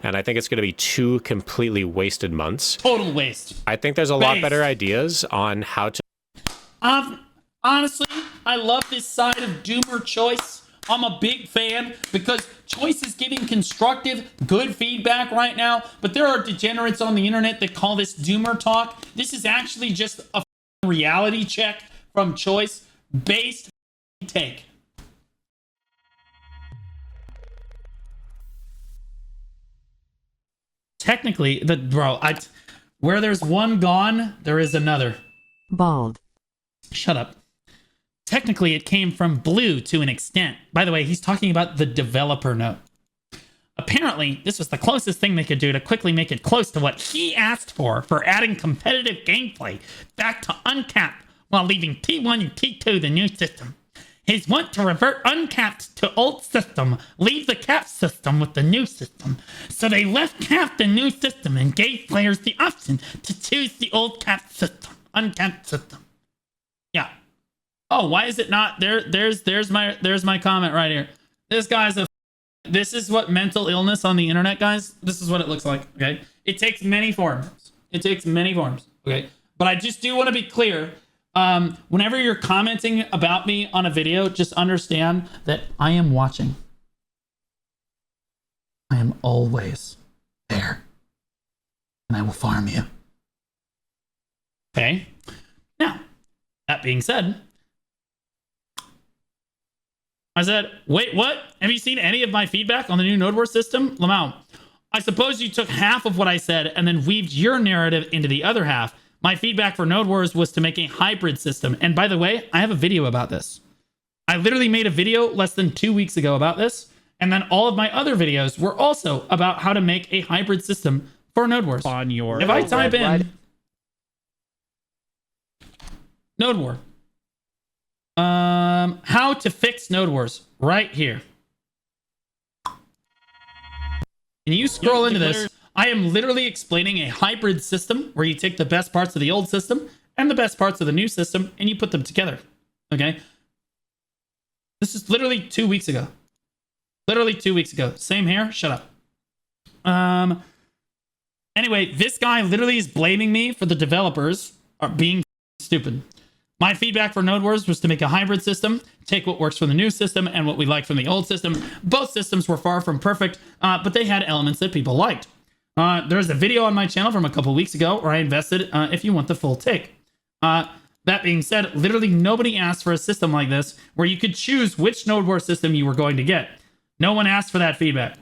and I think it's going to be 2 completely wasted months. Total waste. I think there's a lot better ideas on how to... Honestly, I love this side of Doomer Choice. I'm a big fan because Choice is giving constructive, good feedback right now, but there are degenerates on the internet that call this Doomer talk. This is actually just a reality check from Choice based take. Technically, where there's one gone, there is another. Bald. Shut up. Technically, it came from Blue to an extent. By the way, he's talking about the developer note. Apparently, this was the closest thing they could do to quickly make it close to what he asked for adding competitive gameplay back to Uncapped while leaving T1 and T2 the new system. His want to revert Uncapped to old system, leave the capped system with the new system. So they left capped the new system and gave players the option to choose the old capped system, uncapped system. Yeah. Oh, why is it not there? There's my comment right here. This guy's this is what mental illness on the internet, guys. This is what it looks like. Okay. It takes many forms. Okay. But I just do want to be clear. Whenever you're commenting about me on a video, just understand that I am watching. I am always there. And I will farm you. Okay. Now, that being said, I said, wait, what? Have you seen any of my feedback on the new Node Wars system? Lamau, I suppose you took half of what I said and then weaved your narrative into the other half. My feedback for Node Wars was to make a hybrid system. And by the way, I have a video about this. I literally made a video less than 2 weeks ago about this. And then all of my other videos were also about how to make a hybrid system for Node Wars. On your if I type in Node War, how to fix Node Wars right here. And you scroll into this. I am literally explaining a hybrid system where you take the best parts of the old system and the best parts of the new system and you put them together. Okay. This is literally 2 weeks ago. Literally 2 weeks ago. Same here. Shut up. Anyway, this guy literally is blaming me for the developers are being stupid. My feedback for Node Wars was to make a hybrid system, take what works from the new system and what we like from the old system. Both systems were far from perfect, but they had elements that people liked. There's a video on my channel from a couple weeks ago where I invested if you want the full take. That being said, literally nobody asked for a system like this where you could choose which Node Wars system you were going to get. No one asked for that feedback.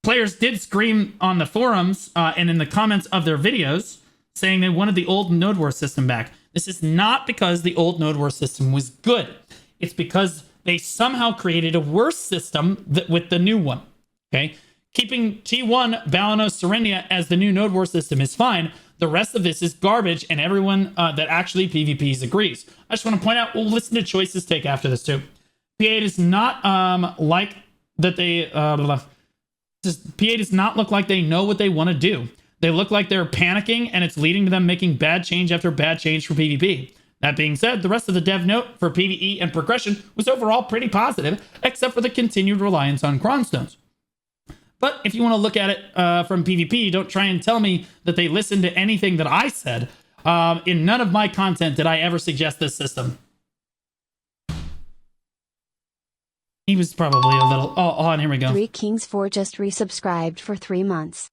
Players did scream on the forums and in the comments of their videos saying they wanted the old Node Wars system back. This is not because the old Node Wars system was good. It's because they somehow created a worse system with the new one. Okay? Keeping T1 Balanos Serenia as the new Node Wars system is fine. The rest of this is garbage, and everyone that actually PvPs agrees. I just want to point out, we'll listen to Choice's take after this too. P8 is not like that they... P8 does not look like they know what they want to do. They look like they're panicking, and it's leading to them making bad change after bad change for PvP. That being said, the rest of the dev note for PvE and progression was overall pretty positive, except for the continued reliance on Cronstones. But if you want to look at it from PvP, don't try and tell me that they listened to anything that I said. In none of my content did I ever suggest this system. He was probably a little... Oh, and here we go. 3 Kings 4 just resubscribed for 3 months.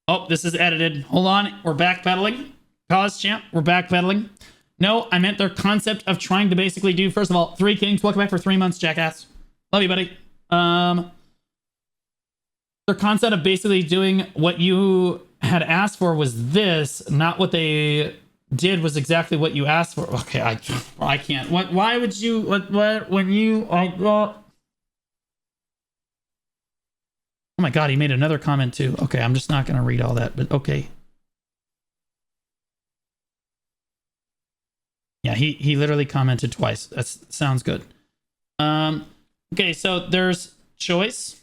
Oh, this is edited. Hold on. We're backpedaling. Palace Champ, we're backpedaling. No, I meant their concept of trying to basically do... First of all, 3 Kings, welcome back for 3 months, jackass. Love you, buddy. Their concept of basically doing what you had asked for was this, not what they did was exactly what you asked for. Okay, I can't. What? Why would you? What? When you? Oh my God, he made another comment too. Okay, I'm just not gonna read all that, but okay. Yeah, he literally commented twice. That sounds good. Okay, so there's Choice.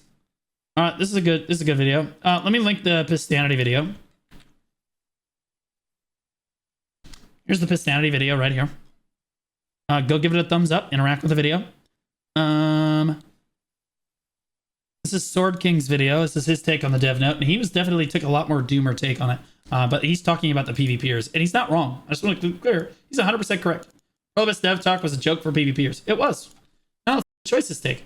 This is a good video. Let me link the Pistanity video. Here's the Pistanity video right here. Go give it a thumbs up. Interact with the video. This is Sword King's video. This is his take on the dev note, and he was definitely took a lot more doomer take on it. But he's talking about the PvPers, and he's not wrong. I just want to be clear. He's 100% correct. Probus Dev Talk was a joke for PvPers. It was. Now, Choice's take.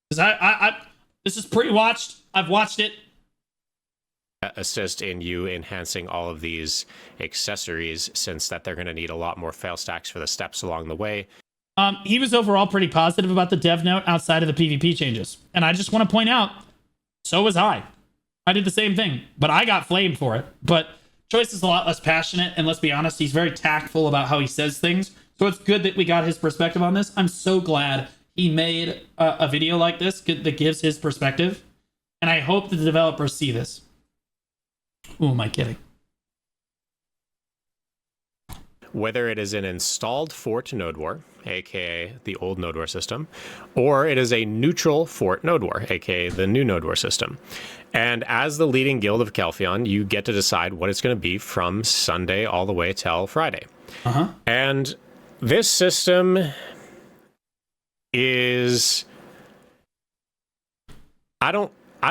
Because this is pre-watched. I've watched it. Assist in you enhancing all of these accessories, since that they're going to need a lot more fail stacks for the steps along the way. He was overall pretty positive about the dev note outside of the PvP changes. And I just want to point out, so was I. I did the same thing, but I got flamed for it. But Choice is a lot less passionate, and let's be honest, he's very tactful about how he says things. So it's good that we got his perspective on this. I'm so glad he made a video like this that gives his perspective. And I hope the developers see this. Who am I kidding? Whether it is an installed Fort Node War, aka the old Node War system, or it is a neutral Fort Node War, aka the new Node War system. And as the leading guild of Calpheon, you get to decide what it's going to be from Sunday all the way till Friday. And this system is... I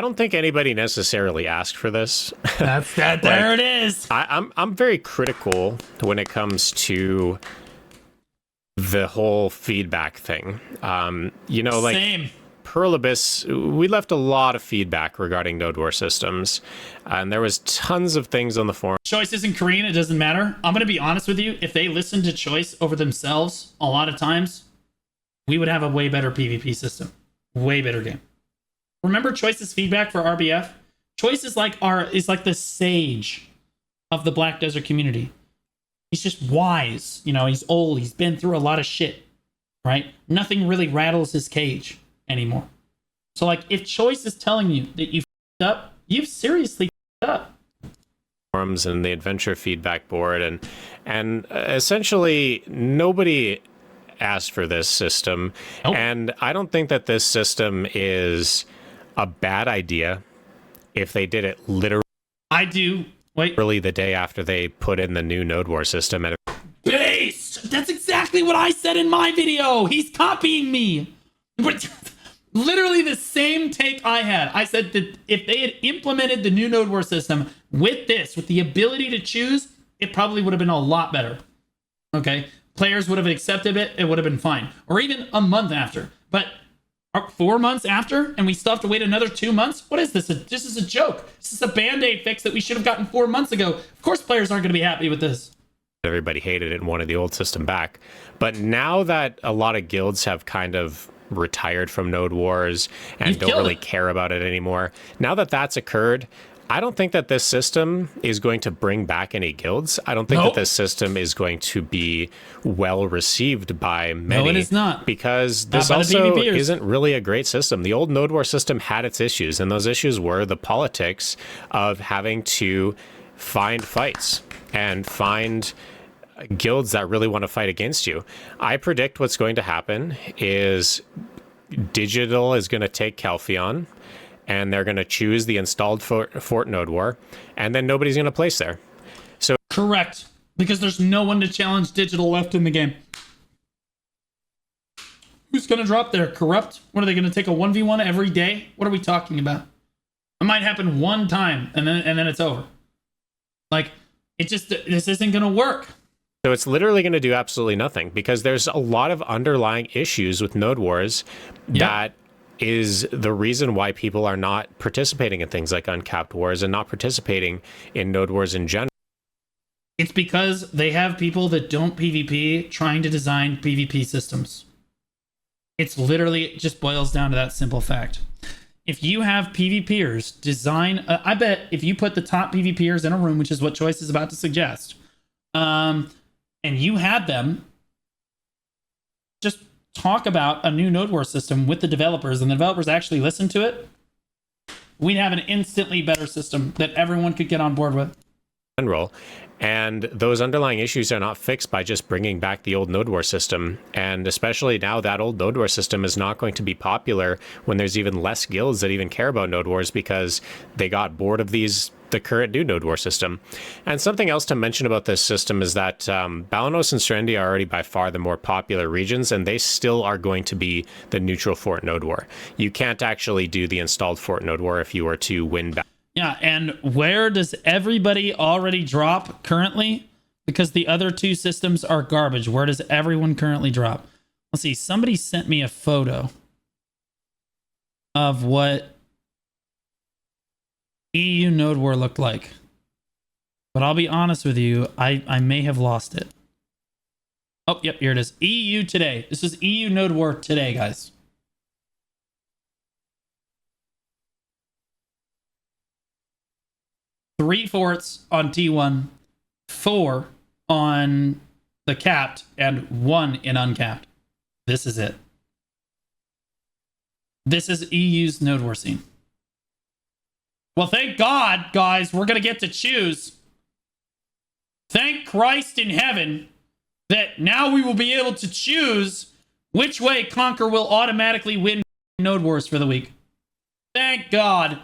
don't think anybody necessarily asked for this. That's that. There it is. I'm very critical when it comes to the whole feedback thing. You know, like Same. Pearl Abyss, we left a lot of feedback regarding Node War systems, and there was tons of things on the forum. Choice isn't Korean. It doesn't matter. I'm going to be honest with you. If they listened to Choice over themselves a lot of times, we would have a way better PvP system. Way better game. Remember Choice's feedback for RBF? Choice is like the sage of the Black Desert community. He's just wise. You know, he's old. He's been through a lot of shit, right? Nothing really rattles his cage anymore. So, like, if Choice is telling you that you f***ed up, you've seriously f***ed up. Forums and the adventure feedback board, and essentially nobody asked for this system. Nope. And I don't think that this system is a bad idea if they did it literally. I do. Wait. Really the day after they put in the new Node War system. And Base! That's exactly what I said in my video. He's copying me. But literally the same take I had. I said that if they had implemented the new Node War system with this, with the ability to choose, it probably would have been a lot better. Okay? Players would have accepted it. It would have been fine. Or even a month after. But 4 months after, and we still have to wait another 2 months? What is this? This is a joke. This is a Band-Aid fix that we should have gotten 4 months ago. Of course players aren't going to be happy with this. everybody hated it and wanted the old system back. But now that a lot of guilds have kind of retired from Node Wars and don't really care about it anymore, now that that's occurred, I don't think that this system is going to bring back any guilds. I don't think that this system is going to be well received by many. No, it is not. Because this also isn't really a great system. The old Node War system had its issues, and those issues were the politics of having to find fights and find guilds that really want to fight against you. I predict what's going to happen is Digital is going to take Calpheon, and they're going to choose the installed Fort Node War, and then nobody's going to place there. So correct, because there's no one to challenge Digital left in the game. Who's going to drop there? Corrupt? What are they going to take a 1v1 every day? What are we talking about? It might happen one time, and then it's over. Like, this isn't going to work. So it's literally going to do absolutely nothing, because there's a lot of underlying issues with Node Wars that is the reason why people are not participating in things like Uncapped Wars and not participating in Node Wars in general. It's because they have people that don't PvP trying to design PvP systems. It's literally, it just boils down to that simple fact. If you have PvPers design, I bet if you put the top PvPers in a room, which is what Choice is about to suggest, and you had them just talk about a new Node War system with the developers, and the developers actually listen to it, we'd have an instantly better system that everyone could get on board with. general. And those underlying issues are not fixed by just bringing back the old Node War system. And especially now, that old Node War system is not going to be popular when there's even less guilds that even care about Node Wars because they got bored of the current new Node War system. And something else to mention about this system is that Balanos and Serenity are already by far the more popular regions, and they still are going to be the neutral fort Node War. You can't actually do the installed fort Node War if you were to win back. Yeah, and where does everybody already drop currently? Because the other two systems are garbage. Where does everyone currently drop? Let's see. Somebody sent me a photo of what EU Node War looked like. But I'll be honest with you, I may have lost it. Oh, yep, here it is. EU today. This is EU Node War today, guys. Three forts on T1, 4 on the capped, and 1 in uncapped. This is it. This is EU's Node War scene. Well, thank God, guys, we're going to get to choose. Thank Christ in heaven that now we will be able to choose which way Conquer will automatically win Node Wars for the week. Thank God.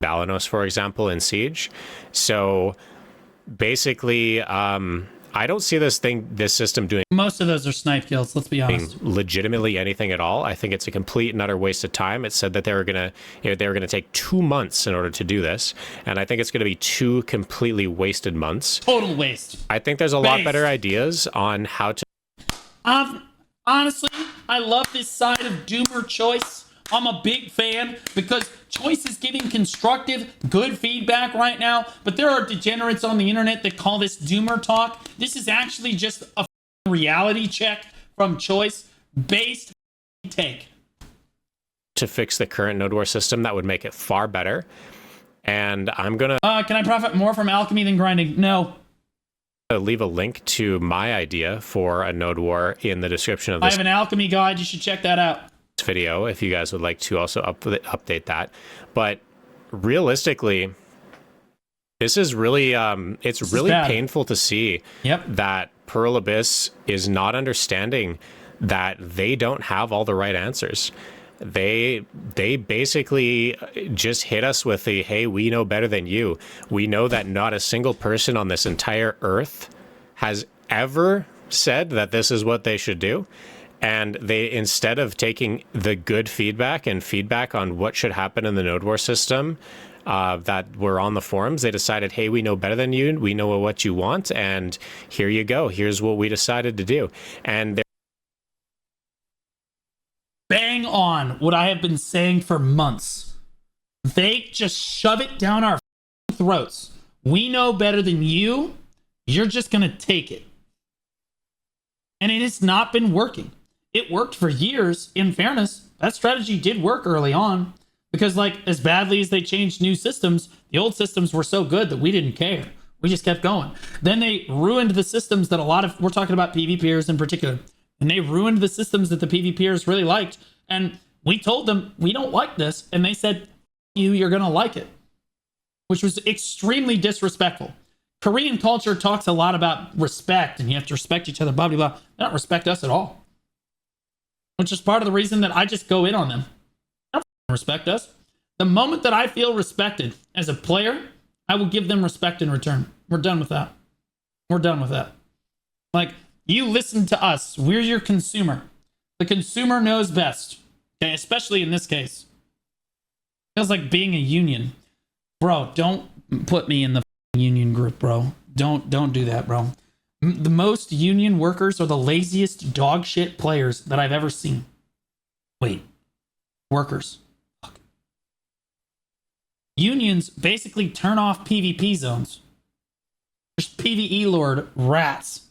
Balanos, for example, in Siege. So basically, I don't see this system doing most of those are snipe kills, let's be honest. Legitimately anything at all. I think it's a complete and utter waste of time. It said that they were gonna take 2 months in order to do this, and I think it's gonna be 2 completely wasted months. Total waste. I think there's a lot better ideas on how to. Honestly, I love this side of Doomer Choice. I'm a big fan because Choice is giving constructive, good feedback right now, but there are degenerates on the internet that call this Doomer talk. This is actually just a reality check from Choice based take. To fix the current Node War system that would make it far better. And I'm gonna can I profit more from alchemy than grinding? No. Leave a link to my idea for a Node War in the description of this. I have an alchemy guide, you should check that out. Video if you guys would like to also update that. But realistically, this is really it's really painful to see that Pearl Abyss is not understanding that they don't have all the right answers. They basically just hit us with the, hey, we know better than you. We know that not a single person on this entire earth has ever said that this is what they should do. And they, instead of taking the good feedback and feedback on what should happen in the Node War system that were on the forums, they decided, hey, we know better than you. We know what you want. And here you go. Here's what we decided to do. And they're bang on what I have been saying for months. They just shove it down our throats. We know better than you. You're just going to take it. And it has not been working. It worked for years. In fairness, that strategy did work early on because, like, as badly as they changed new systems, the old systems were so good that we didn't care. We just kept going. Then they ruined the systems that we're talking about PvPers in particular, and they ruined the systems that the PvPers really liked. And we told them, we don't like this. And they said, you're going to like it, which was extremely disrespectful. Korean culture talks a lot about respect and you have to respect each other, blah, blah, blah. They don't respect us at all. Which is part of the reason that I just go in on them. They don't respect us. The moment that I feel respected as a player, I will give them respect in return. We're done with that. We're done with that. Like, you listen to us. We're your consumer. The consumer knows best. Okay, especially in this case. Feels like being a union. Bro, don't put me in the union group, bro. Don't do that, bro. The most union workers are the laziest dog shit players that I've ever seen. Wait. Workers. Fuck. Unions basically turn off PvP zones. There's PvE lord rats.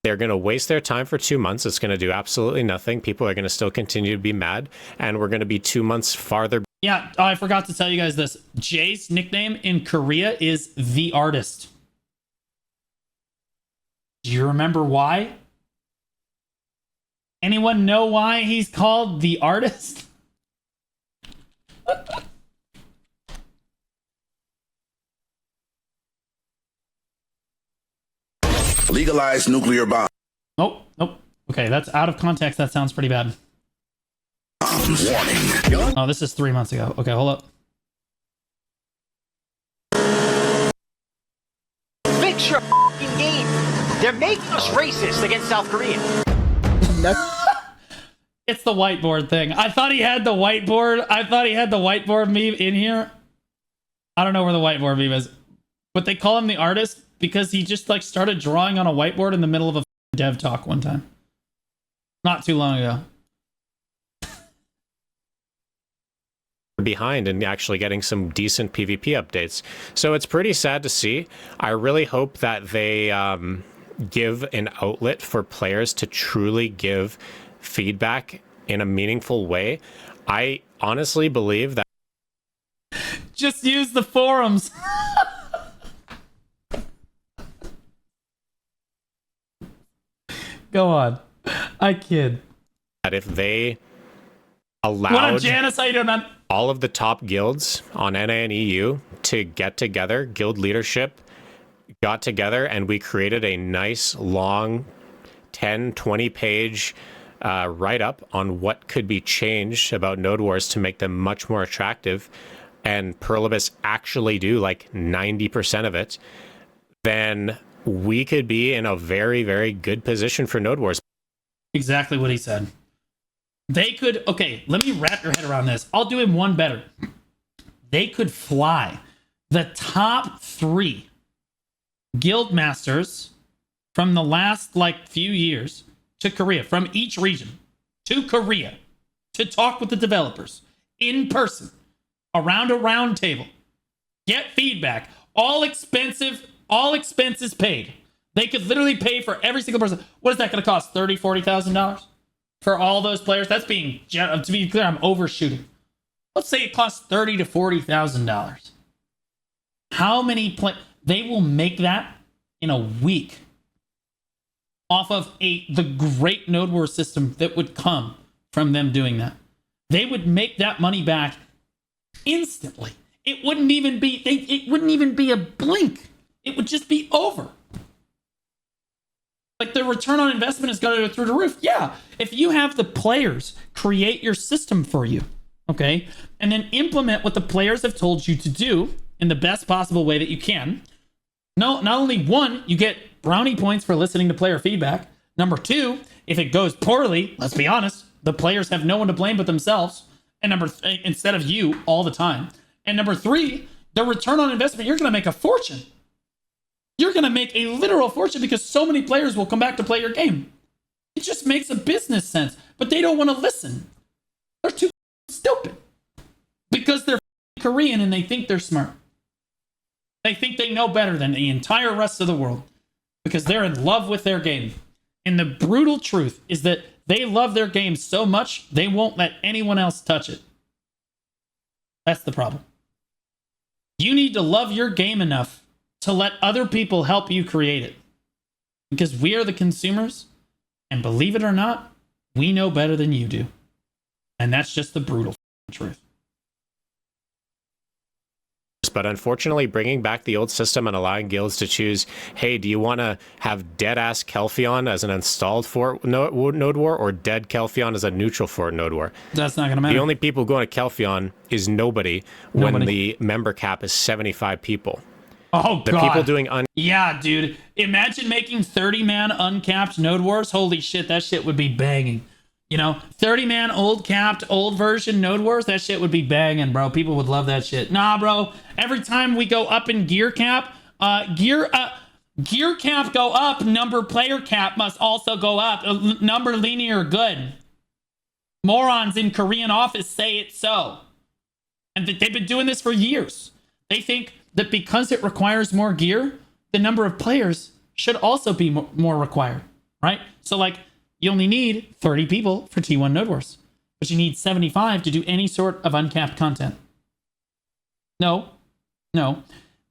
They're going to waste their time for 2 months. It's going to do absolutely nothing. People are going to still continue to be mad. And we're going to be 2 months farther. Yeah, I forgot to tell you guys this. Jay's nickname in Korea is The Artist. Do you remember why? Anyone know why he's called The Artist? Legalize nuclear bombs. Nope. Okay, that's out of context. That sounds pretty bad. Warning. Oh, this is 3 months ago. Okay, hold up. Fix your game. They're making us racist against South Korea. It's the whiteboard thing. I thought he had the whiteboard. Meme in here. I don't know where the whiteboard meme is, but they call him the artist because he just like started drawing on a whiteboard in the middle of a dev talk one time. Not too long ago. Behind and actually getting some decent PvP updates. So it's pretty sad to see. I really hope that they give an outlet for players to truly give feedback in a meaningful way. I honestly believe that just use the forums. Go on. I kid. that if they allowed what up, Janice? How you doing, man? all of the top guilds on NA and EU to get together, guild leadership got together, and we created a nice long 10-20 page write-up on what could be changed about Node Wars to make them much more attractive, and Perlibus actually do like 90% of it, then we could be in a very, very good position for Node Wars. Exactly what he said. They could, okay, let me wrap your head around this. I'll do him one better. They could fly the top 3 guild masters from the last like few years to Korea, from each region to Korea, to talk with the developers in person around a round table, get feedback, all expenses paid. They could literally pay for every single person. What is that going to cost? $30,000-$40,000 for all those players? That's being, to be clear, I'm overshooting. Let's say it costs $30,000 to $40,000. How many they will make that in a week off of the great Node Wars system that would come from them doing that. They would make that money back instantly. It wouldn't even be a blink. It would just be over. Like, the return on investment is going to go through the roof. Yeah, if you have the players create your system for you, okay, and then implement what the players have told you to do in the best possible way that you can. No, not only one, you get brownie points for listening to player feedback. Number 2, if it goes poorly, let's be honest, the players have no one to blame but themselves. And instead of you all the time. And number 3, the return on investment, you're going to make a fortune. You're going to make a literal fortune because so many players will come back to play your game. It just makes a business sense, but they don't want to listen. They're too stupid because they're Korean and they think they're smart. They think they know better than the entire rest of the world because they're in love with their game. And the brutal truth is that they love their game so much, they won't let anyone else touch it. That's the problem. You need to love your game enough to let other people help you create it. Because we are the consumers, and believe it or not, we know better than you do. And that's just the brutal truth. But unfortunately, bringing back the old system and allowing guilds to choose, hey, do you want to have dead-ass Kelphion as an installed Fort Node War or dead Kelphion as a neutral Fort Node War? That's not going to matter. The only people going to Kelphion is nobody when the member cap is 75 people. Oh, the God. people doing yeah, dude. Imagine making 30-man uncapped Node Wars. Holy shit, that shit would be banging. You know, 30-man old capped, old version Node Wars, that shit would be banging, bro. People would love that shit. Nah, bro. Every time we go up in gear cap, gear cap go up, number player cap must also go up. Number linear good. Morons in Korean office say it so. And they've been doing this for years. They think that because it requires more gear, the number of players should also be more required, right? So, like, you only need 30 people for T1 Node Wars, but you need 75 to do any sort of uncapped content. No.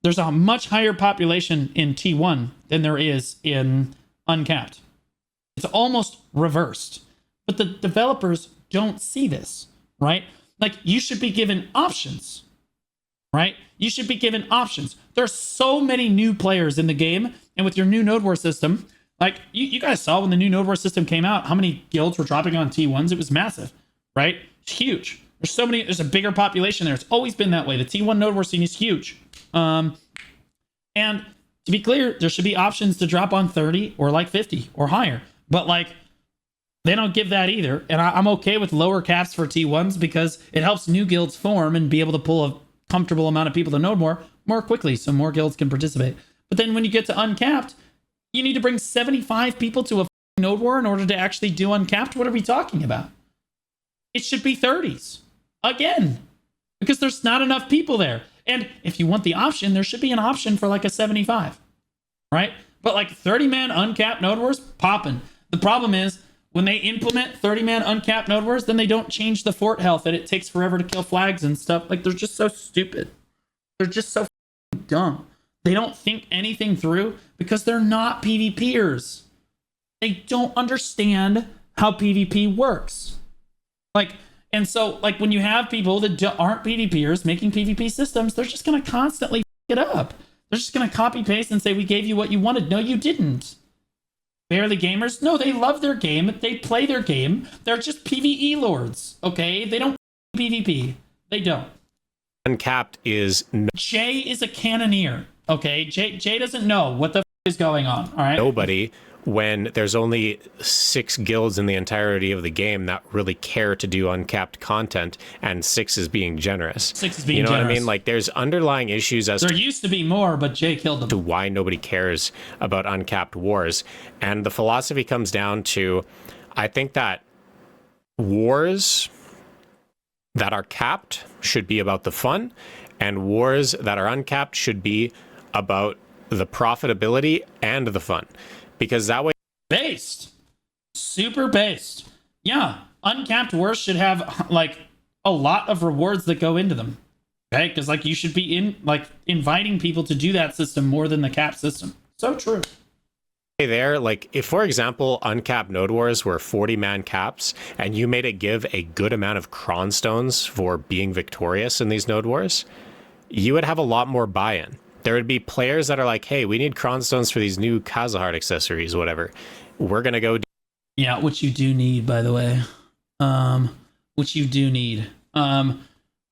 There's a much higher population in T1 than there is in uncapped. It's almost reversed. But the developers don't see this, right? Like, you should be given options. right? You should be given options. There's so many new players in the game, and with your new node war system, like you guys saw when the new node war system came out, how many guilds were dropping on T1s? It was massive, right? It's huge. There's a bigger population there. It's always been that way. The T1 node war scene is huge. And to be clear, there should be options to drop on 30 or like 50 or higher. But like, they don't give that either. And I'm okay with lower caps for T1s because it helps new guilds form and be able to pull a comfortable amount of people to node more quickly so more guilds can participate. But then when you get to uncapped, you need to bring 75 people to a node war in order to actually do uncapped. What are we talking about? It should be 30s. Again, because there's not enough people there. And if you want the option, there should be an option for like a 75, right? But like 30-man uncapped node wars, popping. The problem is when they implement 30-man uncapped node wars, then they don't change the fort health and it takes forever to kill flags and stuff. Like, they're just so stupid. They're just so dumb. They don't think anything through because they're not PvPers. They don't understand how PvP works. Like, and so, like, when you have people that aren't PvPers making PvP systems, they're just going to constantly f it up. They're just going to copy paste and say, we gave you what you wanted. No, you didn't. Barely gamers? No, they love their game. They play their game. They're just PvE lords, okay? They don't PvP. They don't. Uncapped is... Jay is a cannoneer, okay? Jay doesn't know what the f is going on, all right? Nobody, when there's only 6 guilds in the entirety of the game that really care to do uncapped content, and 6 is being generous. 6 is being generous. You know generous. what I mean? Like, there's underlying issues as there used to be more, but Jay killed them. To why nobody cares about uncapped wars. And the philosophy comes down to, I think that wars that are capped should be about the fun, and wars that are uncapped should be about the profitability and the fun. Because that way... Based. Super based. Yeah. Uncapped wars should have, like, a lot of rewards that go into them. Okay? Because, like, you should be inviting people to do that system more than the cap system. So true. There, like, if, for example, uncapped node wars were 40-man caps, and you made it give a good amount of cron stones for being victorious in these node wars, you would have a lot more buy-in. There would be players that are like, hey, we need cron stones for these new Kazahard accessories, whatever. We're going to go... Yeah, which you do need, by the way. Which you do need. I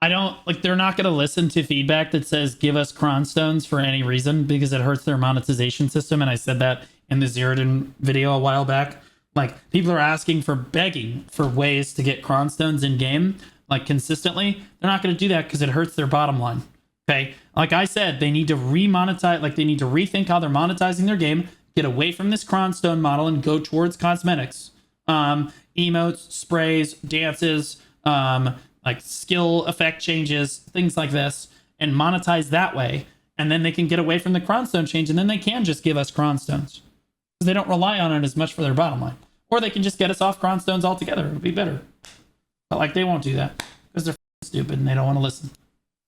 don't... Like, they're not going to listen to feedback that says, give us cron stones for any reason, because it hurts their monetization system, and I said that in the Zerodin video a while back. Like, people are asking for begging for ways to get cron stones in-game, like, consistently. They're not going to do that because it hurts their bottom line. Okay, like I said, they need to remonetize, like they need to rethink how they're monetizing their game, get away from this cronstone model and go towards cosmetics, emotes, sprays, dances, like skill effect changes, things like this, and monetize that way. And then they can get away from the cronstone change, and then they can just give us cronstones because they don't rely on it as much for their bottom line. Or they can just get us off cronstones altogether. It would be better. But like they won't do that because they're stupid and they don't want to listen.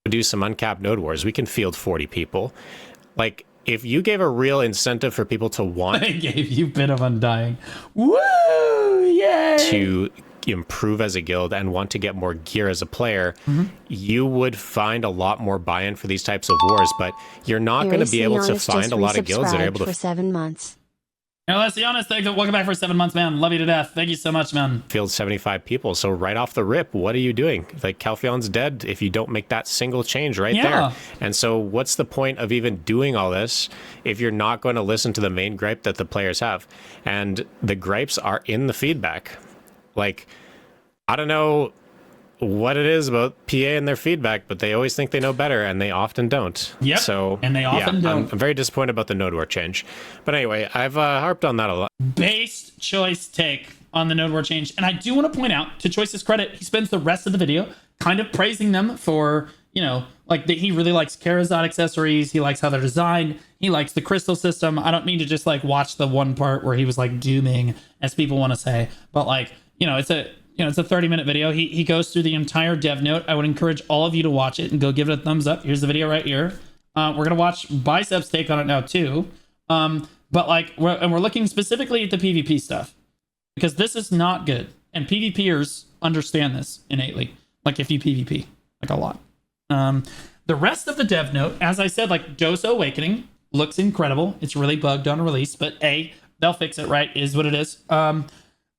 Do some uncapped node wars. We can field 40 people. Like, if you gave a real incentive for people to want... I gave you a bit of Undying. Woo! Yay! To improve as a guild and want to get more gear as a player, you would find a lot more buy-in for these types of wars, but you're not going to be able to find a lot of guilds that are able to... for 7 months. Now, let's be honest. Welcome back for 7 months, man. Love you to death. Thank you so much, man. Field 75 people. So right off the rip, what are you doing? Like, Calpheon's dead if you don't make that single change right there. And so what's the point of even doing all this if you're not going to listen to the main gripe that the players have? And the gripes are in the feedback. Like, I don't know what it is about PA and their feedback, but they always think they know better, and they often don't. Yep. So, and they often don't. I'm very disappointed about the node war change. But anyway, I've harped on that a lot. Based choice take on the node war change. And I do want to point out, to Choice's credit, he spends the rest of the video kind of praising them for, you know, like he really likes Karazhan accessories. He likes how they're designed. He likes the crystal system. I don't mean to just like watch the one part where he was like dooming, as people want to say, but like, you know, it's a 30-minute video. He goes through the entire dev note. I would encourage all of you to watch it and go give it a thumbs up. Here's the video right here. We're going to watch Bicep's take on it now too. But like, we're looking specifically at the PvP stuff because this is not good. And PvPers understand this innately. Like if you PvP, like a lot. The rest of the dev note, as I said, like Doso Awakening looks incredible. It's really bugged on release, but they'll fix it, right? Is what it is. The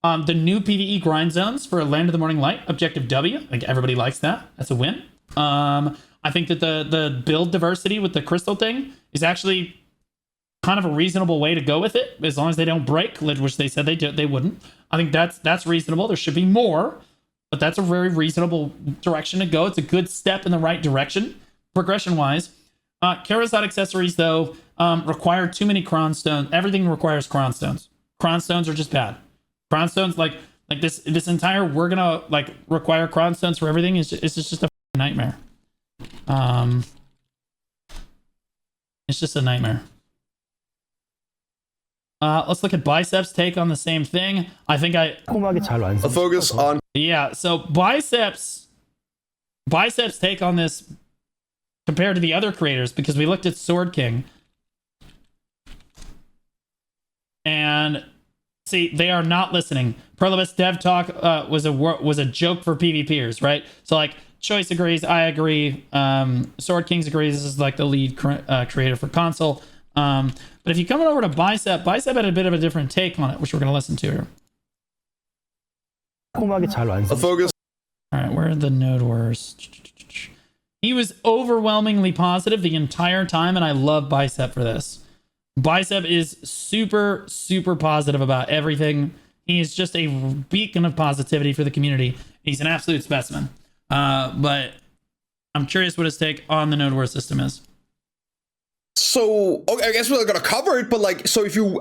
new PvE grind zones for Land of the Morning Light, Objective W. Like everybody likes that. That's a win. I think that the build diversity with the crystal thing is actually kind of a reasonable way to go with it, as long as they don't break, which they said they wouldn't. I think that's reasonable. There should be more, but that's a very reasonable direction to go. It's a good step in the right direction, progression-wise. Karazad accessories, though, require too many Crown Stones. Everything requires Crown Stones. Crown Stones are just bad. Crown Stones, like this entire, we're gonna like require Crown Stones for everything is just a nightmare. It's just a nightmare. Let's look at Bicep's take on the same thing. I think I'll focus on. Yeah, so Bicep's take on this compared to the other creators, because we looked at Sword King. And see, they are not listening. Prolibus Dev Talk was a joke for PvPers, right? So like Choice agrees, I agree. Sword Kings agrees. This is like the lead creator for console. But if you come over to Bicep had a bit of a different take on it, which we're going to listen to here. I'll focus. All right, where are the node wars? He was overwhelmingly positive the entire time, and I love Bicep for this. Bicep is super, super positive about everything. He is just a beacon of positivity for the community. He's an absolute specimen. But I'm curious what his take on the node war system is. So okay, I guess we're gonna cover it, but like, so if you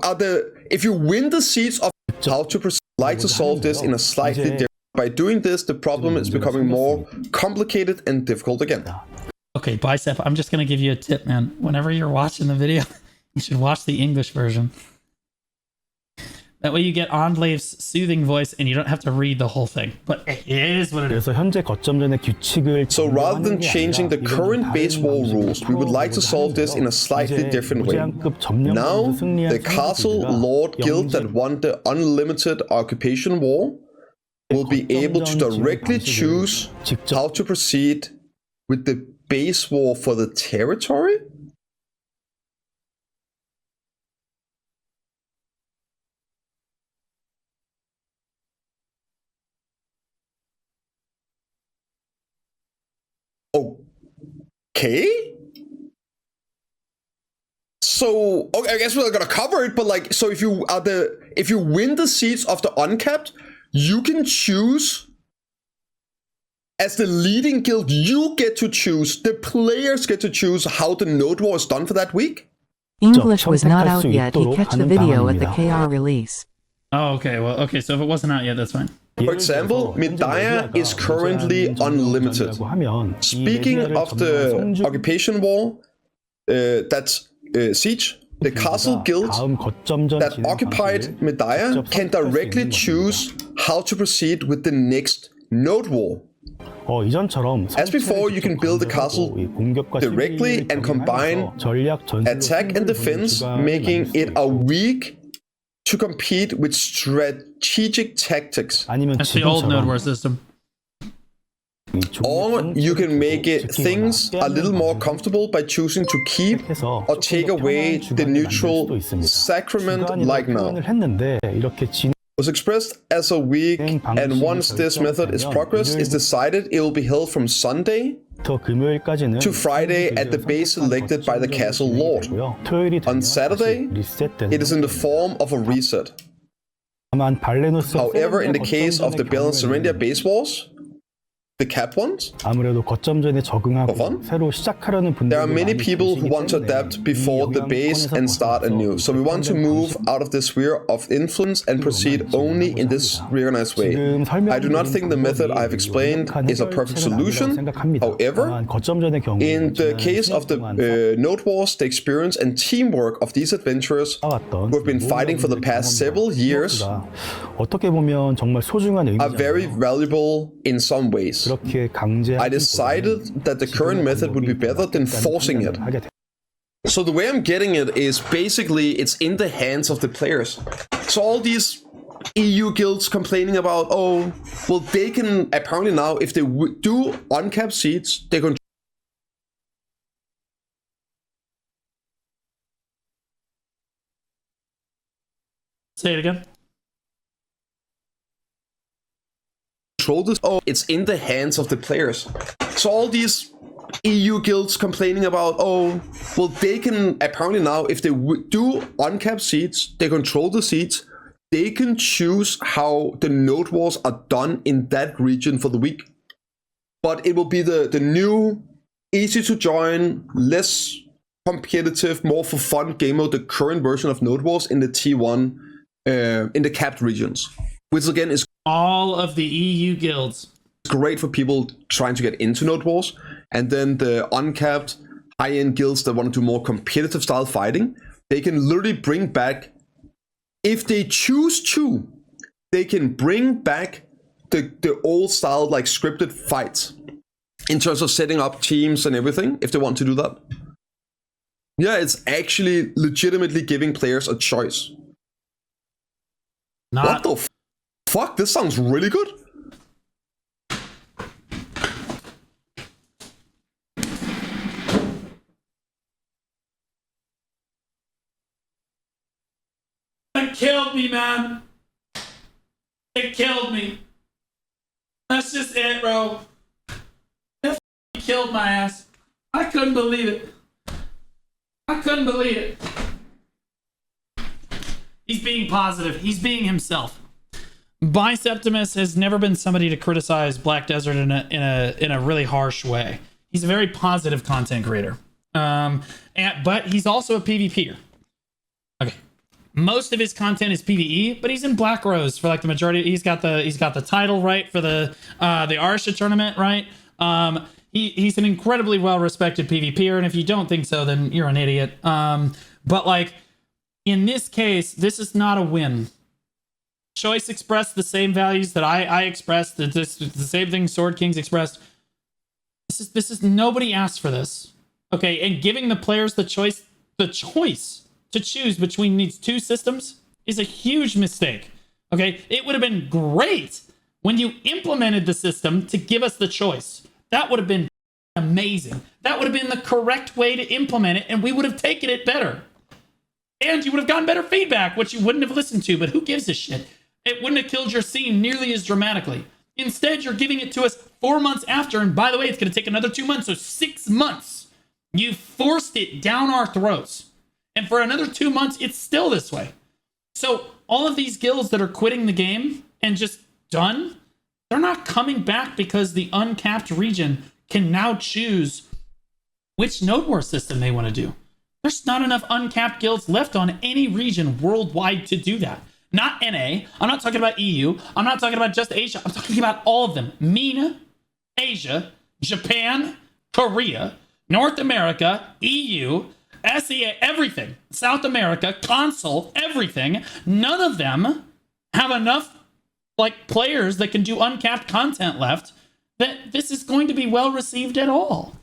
win the seeds of how to proceed, like to solve this in a slightly different. By doing this, the problem is becoming more complicated and difficult again. Okay, Bicep, I'm just gonna give you a tip, man. Whenever you're watching the video, you should watch the English version. That way you get Andlev's soothing voice and you don't have to read the whole thing. But it is what it is. So rather than changing the current base war rules, we would like to solve this in a slightly different way. Now, the Castle Lord Guild that won the Unlimited Occupation War will be able to directly choose how to proceed with the base war for the territory? Okay. So okay, I guess we're gonna cover it, but like, so if you win the seats of the uncapped, you can choose as the leading guild. You get to choose. The players get to choose how the node war is done for that week. English was not out yet. He catch the video at the KR release. Oh, okay. Well, okay. So if it wasn't out yet, that's fine. For example, Medaya is currently unlimited. Speaking of the occupation war, that's Siege, the Castle Guild that occupied Medaya can directly choose how to proceed with the next node war. As before, you can build the castle directly and combine attack and defense, making it a weak to compete with strategic tactics. That's the old node war system. Or you can make it things a little more comfortable by choosing to keep or take away the neutral sacrament like now. Was expressed as a week, and once this method is progressed, is decided, it will be held from Sunday to Friday at the base selected by the Castle Lord. On Saturday, it is in the form of a reset. However, in the case of the Bell and Serendia base wars, the cap ones, for fun, there are many people who want to adapt before the base and start anew. So we want to move out of the sphere of influence and proceed only in this reorganized way. I do not think the method I've explained is a perfect solution. However, in the case of the node wars, the experience and teamwork of these adventurers who have been fighting for the past several years are very valuable in some ways. I decided that the current method would be better than forcing it. So the way I'm getting it is basically it's in the hands of the players. So all these EU guilds complaining about, oh, well, they can apparently now, if they do uncapped seats, they can Say it again. Control this. Oh, it's in the hands of the players. So all these EU guilds complaining about, oh, well, they can apparently now, if they do uncapped seats, they control the seats, they can choose how the node wars are done in that region for the week. But it will be the new, easy to join, less competitive, more for fun game mode, the current version of node wars in the T1, in the capped regions, which again is all of the EU guilds. Great for people trying to get into node wars. And then the uncapped high-end guilds that want to do more competitive style fighting, they can literally bring back, if they choose to, they can bring back the old style like scripted fights in terms of setting up teams and everything, if they want to do that. Yeah, it's actually legitimately giving players a choice. What the fuck? This sounds really good. It killed me, man. It killed me. That's just it, bro. It killed my ass. I couldn't believe it. I couldn't believe it. He's being positive. He's being himself. Biceptimus has never been somebody to criticize Black Desert in a really harsh way. He's a very positive content creator. But he's also a PvPer. Okay. Most of his content is PvE, but he's in Black Rose for like the majority. He's got the title right for the Arsha tournament, right? He's an incredibly well-respected PvPer, and if you don't think so, then you're an idiot. But like in this case, this is not a win. Choice expressed the same values that I expressed. The same thing Sword Kings expressed. This is nobody asked for this. Okay, and giving the players the choice to choose between these two systems is a huge mistake. Okay, it would have been great when you implemented the system to give us the choice. That would have been amazing. That would have been the correct way to implement it, and we would have taken it better. And you would have gotten better feedback, which you wouldn't have listened to, but who gives a shit? It wouldn't have killed your scene nearly as dramatically. Instead, you're giving it to us 4 months after, and by the way, it's going to take another 2 months, so 6 months. You forced it down our throats. And for another 2 months, it's still this way. So all of these guilds that are quitting the game and just done, they're not coming back because the uncapped region can now choose which node war system they want to do. There's not enough uncapped guilds left on any region worldwide to do that. Not NA. I'm not talking about EU. I'm not talking about just Asia. I'm talking about all of them. MENA, Asia, Japan, Korea, North America, EU, SEA, everything. South America, console, everything. None of them have enough like players that can do uncapped content left that this is going to be well received at all.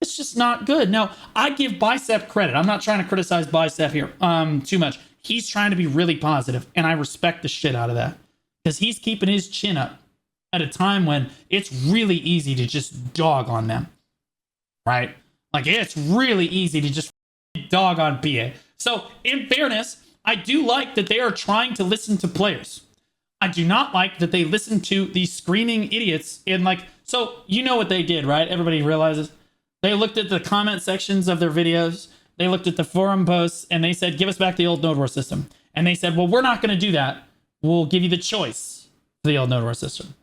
It's just not good. Now, I give Bicep credit. I'm not trying to criticize Bicep here too much. He's trying to be really positive, and I respect the shit out of that because he's keeping his chin up at a time when it's really easy to just dog on them, right? Like, it's really easy to just dog on PA. So, in fairness, I do like that they are trying to listen to players. I do not like that they listen to these screaming idiots in like, so you know what they did, right? Everybody realizes. They looked at the comment sections of their videos. They looked at the forum posts and they said, give us back the old node war system. And they said, well, we're not going to do that. We'll give you the choice for the old node war system.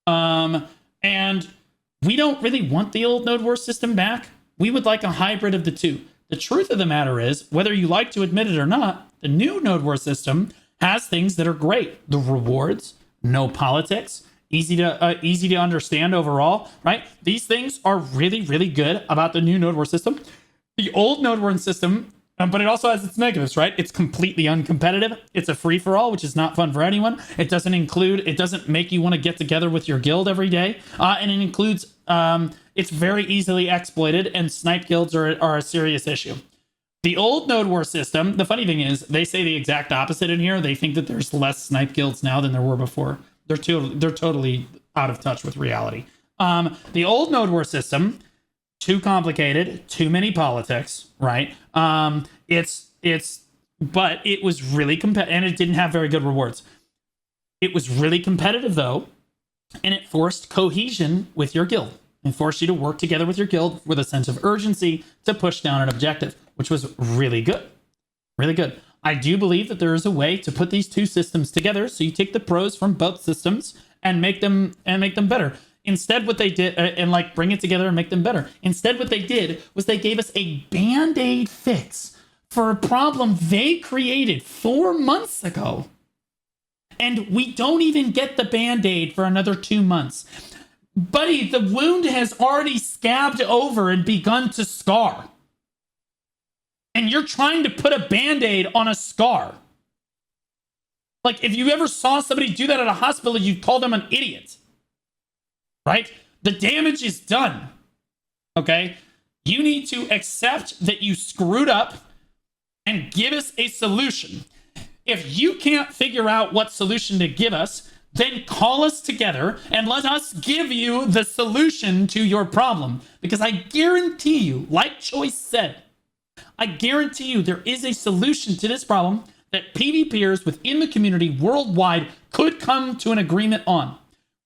And we don't really want the old node war system back. We would like a hybrid of the two. The truth of the matter is, whether you like to admit it or not, the new node war system has things that are great. The rewards, no politics, easy to understand overall, right? These things are really, really good about the new node war system. The old node war system, but it also has its negatives, right? It's completely uncompetitive. It's a free-for-all, which is not fun for anyone. It doesn't make you want to get together with your guild every day. And it includes, it's very easily exploited, and snipe guilds are a serious issue. The old node war system, the funny thing is, they say the exact opposite in here. They think that there's less snipe guilds now than there were before. They're totally out of touch with reality. The old node war system, too complicated, too many politics, right? It's but it was really competitive, and it didn't have very good rewards. It was really competitive, though, and it forced cohesion with your guild and forced you to work together with your guild with a sense of urgency to push down an objective, which was really good. Really good. I do believe that there is a way to put these two systems together, so you take the pros from both systems and make them better. Instead, what they did, and like bring it together and make them better. Instead, what they did was they gave us a band-aid fix for a problem they created 4 months ago. And we don't even get the band-aid for another 2 months. Buddy, the wound has already scabbed over and begun to scar. And you're trying to put a band-aid on a scar. Like, if you ever saw somebody do that at a hospital, you'd call them an idiot. Right? The damage is done. Okay? You need to accept that you screwed up and give us a solution. If you can't figure out what solution to give us, then call us together and let us give you the solution to your problem. Because I guarantee you, like Choice said, I guarantee you there is a solution to this problem that PvPers within the community worldwide could come to an agreement on.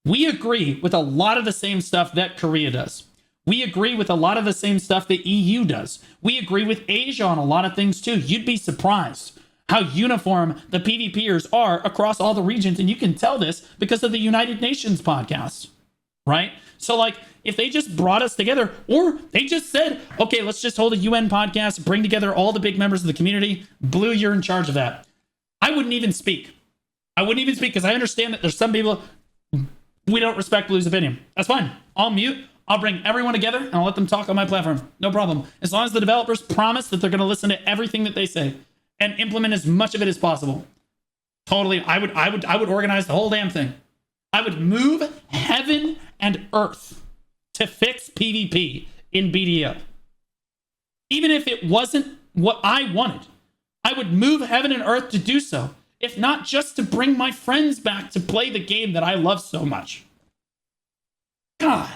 We agree with a lot of the same stuff that Korea does. We agree with a lot of the same stuff that EU does. We agree with Asia on a lot of things too. You'd be surprised how uniform the PvPers are across all the regions, and you can tell this because of the United Nations podcast, right? So like, if they just brought us together, or they just said, okay, let's just hold a UN podcast, bring together all the big members of the community. Blue, you're in charge of that. I wouldn't even speak. I wouldn't even speak because I understand that there's some people, we don't respect Blue's opinion. That's fine. I'll mute. I'll bring everyone together and I'll let them talk on my platform. No problem. As long as the developers promise that they're going to listen to everything that they say and implement as much of it as possible. Totally. I would organize the whole damn thing. I would move heaven and earth to fix PvP in BDO. Even if it wasn't what I wanted, I would move heaven and earth to do so. If not just to bring my friends back to play the game that I love so much. God.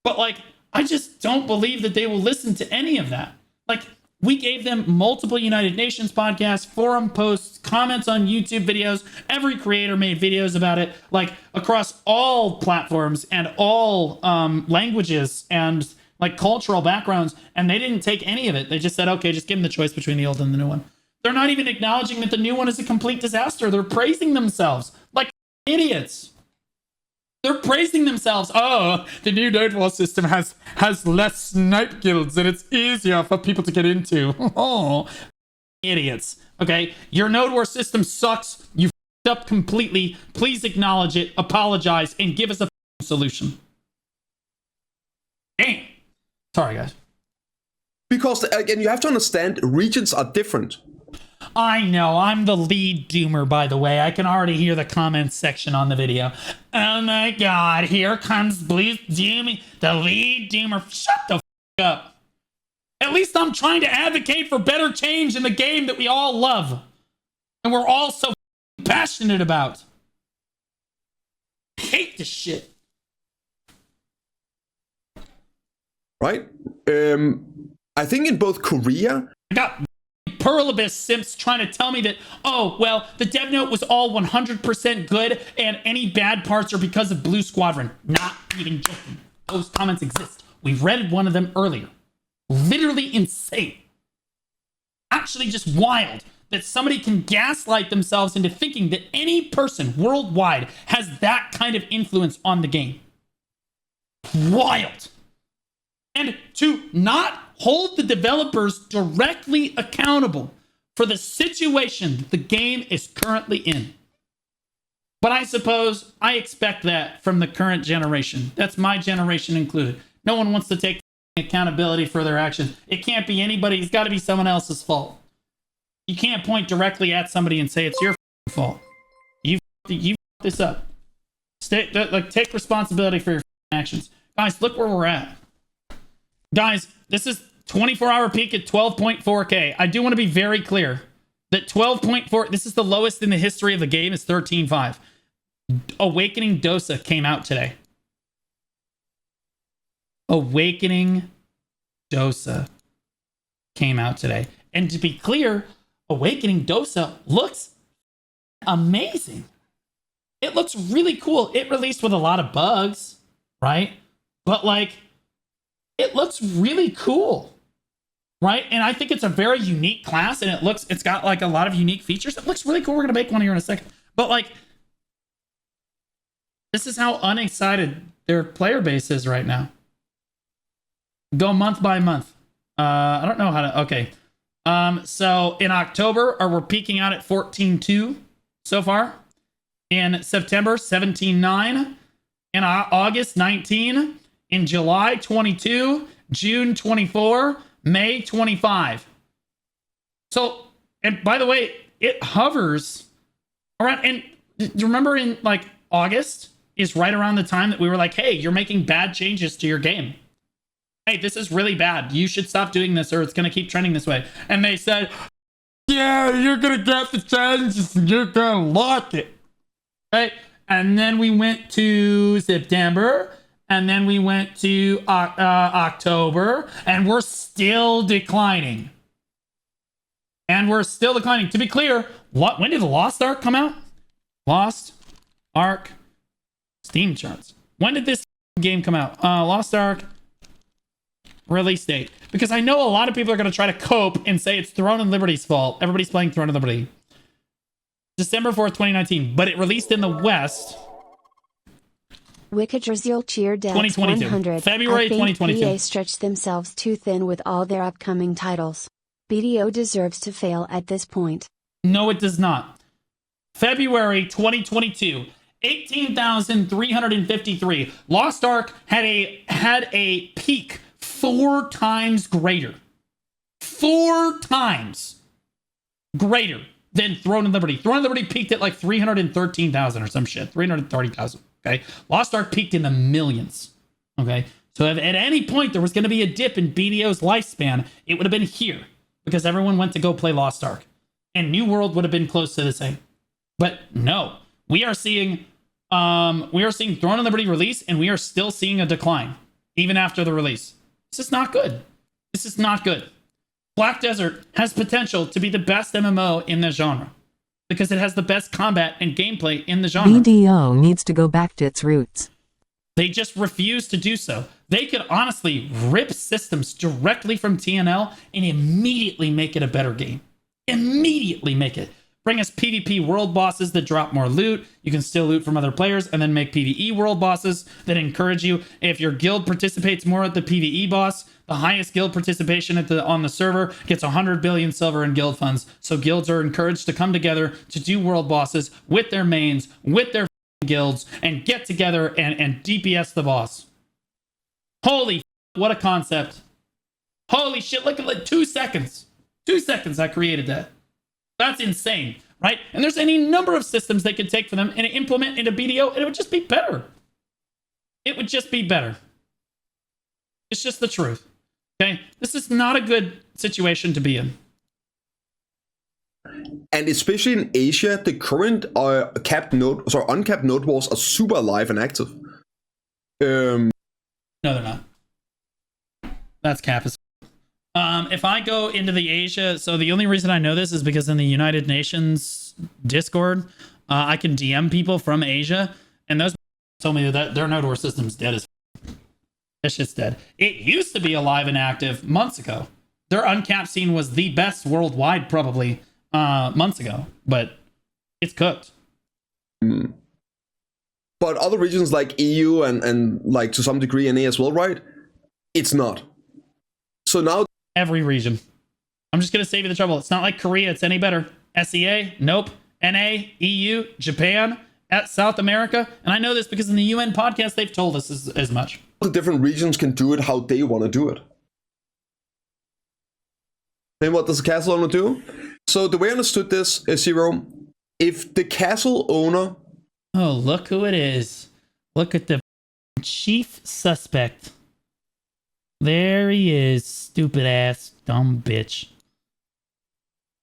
But like, I just don't believe that they will listen to any of that. Like, we gave them multiple United Nations podcasts, forum posts, comments on YouTube videos. Every creator made videos about it, like across all platforms and all languages and like cultural backgrounds. And they didn't take any of it. They just said, okay, just give them the choice between the old and the new one. They're not even acknowledging that the new one is a complete disaster. They're praising themselves like idiots. They're praising themselves. Oh, the new Node War system has less snipe guilds and it's easier for people to get into. Oh, idiots. Okay, your Node War system sucks. You f***ed up completely. Please acknowledge it, apologize, and give us a solution. Damn. Sorry, guys. Because, again, you have to understand, regions are different. I know, I'm the lead doomer, by the way. I can already hear the comments section on the video. Oh my god, here comes Blue Dooming, the lead doomer. Shut the f*** up. At least I'm trying to advocate for better change in the game that we all love. And we're all so passionate about. I hate this shit. Right? I think in both Korea... I got Pearl Abyss simps trying to tell me that, oh, well, the dev note was all 100% good and any bad parts are because of Blue Squadron. Not even joking. Those comments exist. We read one of them earlier. Literally insane. Actually just wild that somebody can gaslight themselves into thinking that any person worldwide has that kind of influence on the game. Wild. And to not hold the developers directly accountable for the situation the game is currently in. But I suppose I expect that from the current generation. That's my generation included. No one wants to take accountability for their actions. It can't be anybody. It's got to be someone else's fault. You can't point directly at somebody and say it's your fault. You this up. Take responsibility for your actions. Guys, look where we're at. Guys, this is 24-hour peak at 12.4K. I do want to be very clear that 12.4, this is the lowest in the history of the game, is 13.5. Awakening Dosa came out today. Awakening Dosa came out today. And to be clear, Awakening Dosa looks amazing. It looks really cool. It released with a lot of bugs, right? But like, it looks really cool, right? And I think it's a very unique class, and it's got like a lot of unique features. It looks really cool. We're gonna make one here in a second. But like, this is how unexcited their player base is right now. Go month by month. I don't know how to. Okay. So in October, we're peaking out at 14.2 so far. In September, 17.9. In August, 19. In July, 22. June, 24. May, 25. So, and by the way, it hovers around. And remember in like August is right around the time that we were like, hey, you're making bad changes to your game. Hey, this is really bad. You should stop doing this or it's going to keep trending this way. And they said, yeah, you're going to get the changes and you're going to like it. Right? And then we went to September, and then we went to October, and we're still declining. To be clear, when did the Lost Ark come out? Lost Ark Steam charts. When did this game come out? Lost Ark release date. Because I know a lot of people are going to try to cope and say it's Throne and Liberty's fault. Everybody's playing Throne and Liberty. December 4th, 2019, but it released in the West. Wikidrazil cheered at 2022. 100. February I think 2022. BDO stretched themselves too thin with all their upcoming titles. BDO deserves to fail at this point. No, it does not. February 2022, 18,353. Lost Ark had a peak 4 times greater. 4 times greater than Throne and Liberty. Throne and Liberty peaked at like 313,000 or some shit. 330,000. Okay. Lost Ark peaked in the millions. Okay. So if at any point there was going to be a dip in BDO's lifespan, it would have been here because everyone went to go play Lost Ark. And New World would have been close to the same. But no, we are seeing Throne and Liberty release, and we are still seeing a decline even after the release. This is not good. This is not good. Black Desert has potential to be the best MMO in the genre because it has the best combat and gameplay in the genre. BDO needs to go back to its roots. They just refuse to do so. They could honestly rip systems directly from TNL and immediately make it a better game. Immediately make it. Bring us PvP world bosses that drop more loot. You can still loot from other players, and then make PvE world bosses that encourage you. If your guild participates more at the PvE boss, the highest guild participation on the server gets 100 billion silver in guild funds. So guilds are encouraged to come together to do world bosses with their mains, with their guilds, and get together and DPS the boss. Holy what a concept. Holy shit, look at like 2 seconds. 2 seconds I created that. That's insane, right? And there's any number of systems they could take for them and implement into BDO, and it would just be better. It would just be better. It's just the truth. Okay? This is not a good situation to be in. And especially in Asia, the current uncapped node wars are super alive and active. No, they're not. That's cap. If I go into the Asia, so the only reason I know this is because in the United Nations Discord, I can DM people from Asia, and those told me that their node war system's dead as that shit's dead. It used to be alive and active months ago. Their uncapped scene was the best worldwide probably months ago, but it's cooked. But other regions like EU and like to some degree NA as well, right? It's not. So now every region. I'm just going to save you the trouble. It's not like Korea. It's any better. SEA? Nope. NA, EU, Japan, South America. And I know this because in the UN podcast, they've told us as much. The different regions can do it how they want to do it. And what does the castle owner do? So the way I understood this is, Zero, if the castle owner... Oh, look who it is. Look at the chief suspect. There he is, stupid ass, dumb bitch.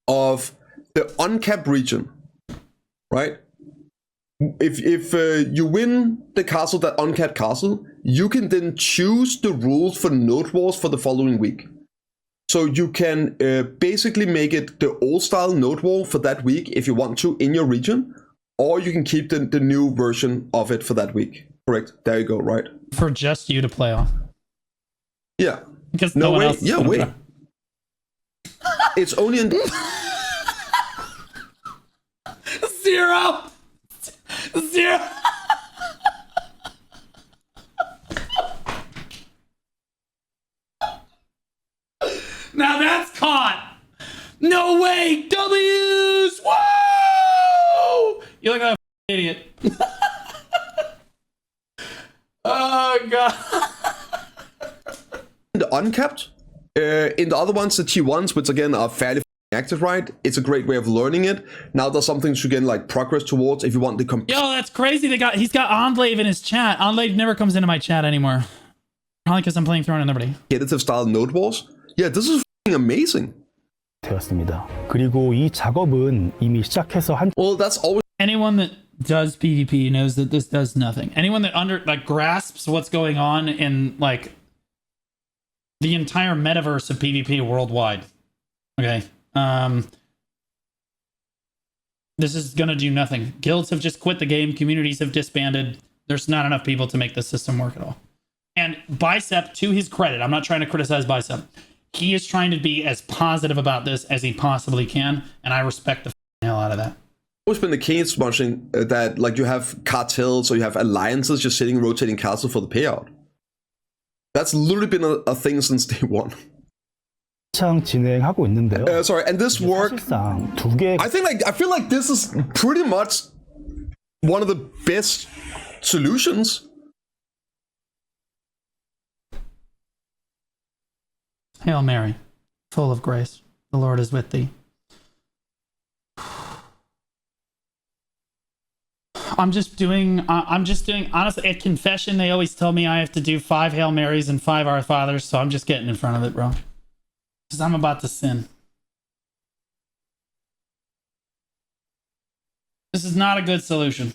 Of the uncapped region, right? If you win the castle, that uncapped castle, you can then choose the rules for node wars for the following week. So you can basically make it the old style node wall for that week if you want to in your region, or you can keep the new version of it for that week. Correct. There you go. Right. For just you to play on. Yeah. Because No, no one wait. else is Yeah, gonna wait. play. It's only in. 0. 0. Now that's caught. No way. W's. Whoa. You look like an idiot. Oh, God. The uncapped. In the other ones, the T1s, which again are fairly active, right? It's a great way of learning it. Now there's something to again like progress towards if you want the Yo, that's crazy. He's got Onlave in his chat. Onlave never comes into my chat anymore. Probably because I'm playing Throne and Liberty. competitive style node wars. Yeah, this is f***ing amazing. 되었습니다. 그리고 이 작업은 이미 시작해서 한 Well, that's always Anyone that does PvP knows that this does nothing. Anyone that grasps what's going on in like the entire metaverse of PvP worldwide. Okay. This is gonna do nothing. Guilds have just quit the game. Communities have disbanded. There's not enough people to make the system work at all. And Bicep, to his credit, I'm not trying to criticize Bicep. He is trying to be as positive about this as he possibly can, and I respect the hell out of that. always been the case, mentioning that like you have cartels or you have alliances just sitting rotating castles for the payout. That's literally been a thing since day one. 한창 진행하고 있는데요. Sorry, and this work, 사실상 두 개. I feel like this is pretty much one of the best solutions. Hail Mary, full of grace, the Lord is with thee. I'm just doing, honestly, at confession, they always tell me I have to do 5 Hail Marys and 5 Our Fathers, so I'm just getting in front of it, bro. Because I'm about to sin. This is not a good solution.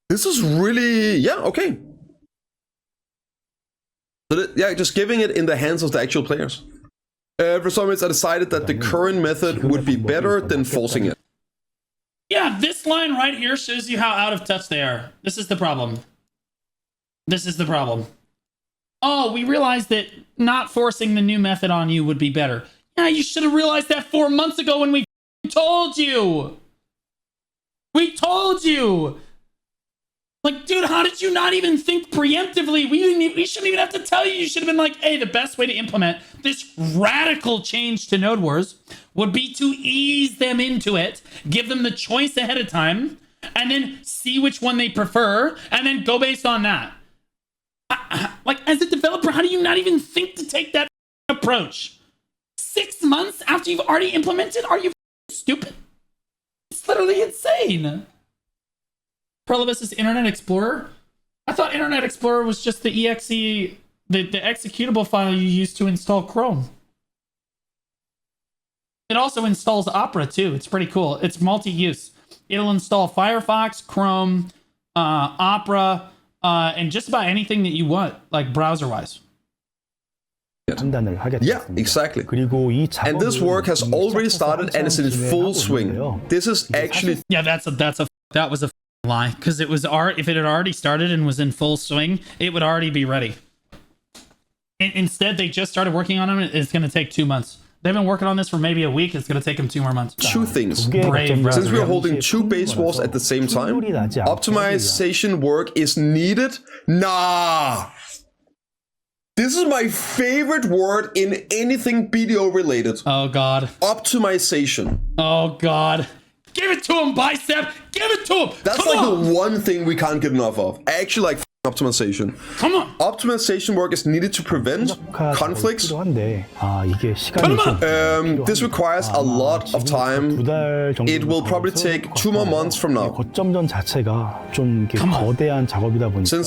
This is really, yeah, okay. So yeah, just giving it in the hands of the actual players. For some reason, I decided that the current method would be better than forcing it. Yeah, this line right here shows you how out of touch they are. This is the problem. This is the problem. Oh, we realized that not forcing the new method on you would be better. Yeah, you should have realized that 4 months ago when we told you. We told you. Like, dude, how did you not even think preemptively? We shouldn't even have to tell you. You should have been like, hey, the best way to implement this radical change to Node Wars would be to ease them into it, give them the choice ahead of time, and then see which one they prefer, and then go based on that. Like, as a developer, how do you not even think to take that approach? 6 months after you've already implemented? Are you stupid? It's literally insane. Prolibus is Internet Explorer? I thought Internet Explorer was just the exe, the executable file you use to install Chrome. It also installs Opera too. It's pretty cool. It's multi-use. It'll install Firefox, Chrome, Opera, and just about anything that you want, like browser-wise. Yeah, exactly. And this work has already started and is in full swing. This is actually... Yeah, that was a lie, because it was if it had already started and was in full swing, it would already be ready. Instead, they just started working on it. It's going to take 2 months. They've been working on this for maybe a week. It's going to take them 2 more months. Two things. Brave, since we are holding 2 base wars at the same time, optimization work is needed. Nah. This is my favorite word in anything BDO related. Oh, God. Optimization. Oh, God. Give it to him, Bicep. Give it to him. That's Come like on. the one thing we can't get enough of. I actually like optimization. Come on. Optimization work is needed to prevent conflicts. This requires a lot of time. It will probably take 2 more months from now. Since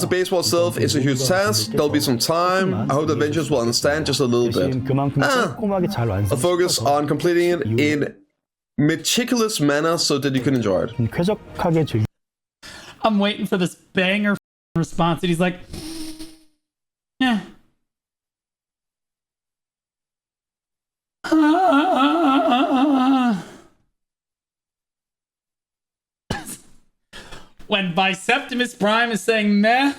the base war itself is a huge task, there'll be some time. I hope the Avengers will understand just a little bit. I'll focus on completing it in meticulous manner so that you can enjoy it. I'm waiting for this banger response, and he's like, Yeah. When Biceptimus Prime is saying meh,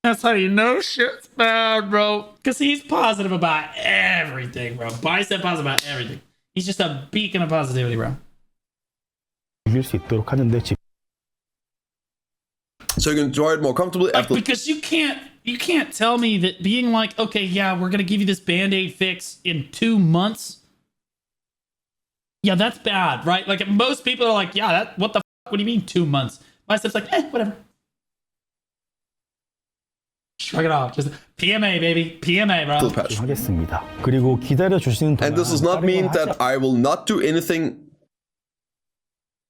that's how you know shit's bad, bro. Because he's positive about everything, bro. Bicep positive about everything. He's just a beacon of positivity, bro. So you can enjoy it more comfortably after. Because you can't tell me that being like, okay, yeah, we're gonna give you this Band-Aid fix in 2 months. Yeah, that's bad, right? Like most people are like, yeah, that what the fuck? What do you mean 2 months? Bicep's like, whatever. Shrug it off. Just PMA, baby. PMA, bro. 하겠습니다. 그리고 기다려 주시는 동안 And this does not mean that I will not do anything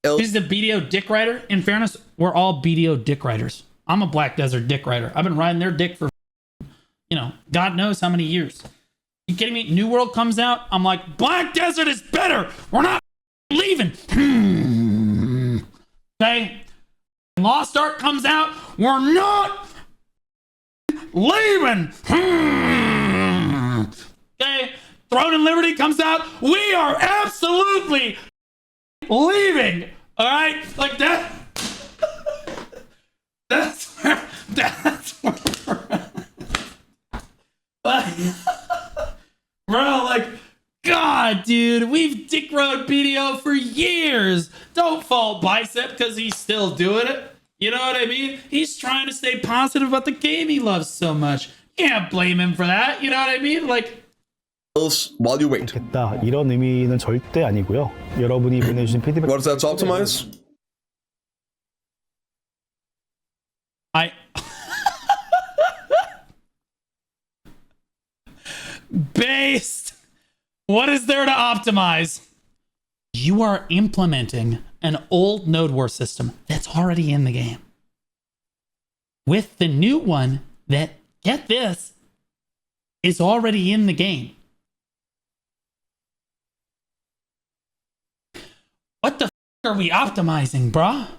else. He's the BDO dick rider. In fairness, we're all BDO dick riders. I'm a Black Desert dick rider. I've been riding their dick for, God knows how many years. You kidding me? New World comes out. I'm like, Black Desert is better. We're not leaving. Okay? Lost Ark comes out. We're not leaving. Okay? Throne and Liberty comes out. We are absolutely leaving. All right? Like that. That's where we're at. Bro, like, God, dude, we've dick rode BDO for years. Don't fault Bicep because he's still doing it. You know what I mean? He's trying to stay positive about the game he loves so much. Can't blame him for that. You know what I mean? Like, while you wait. 이런 의미는 절대 아니고요. 여러분이 보내주신 피드백. What does that optimize? Based. What is there to optimize? You are implementing an old Node War system that's already in the game with the new one that, get this, is already in the game. What the f are we optimizing, bruh?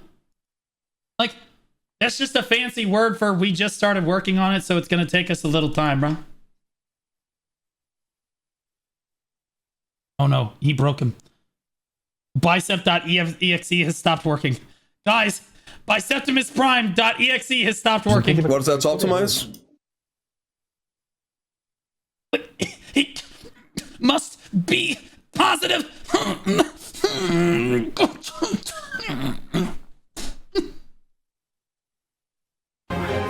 Like, that's just a fancy word for we just started working on it, so it's going to take us a little time, bruh. Oh no, he broke him. Bicep.exe has stopped working. Guys, Biceptimus Prime.exe has stopped working. What does that optimize? He must be positive.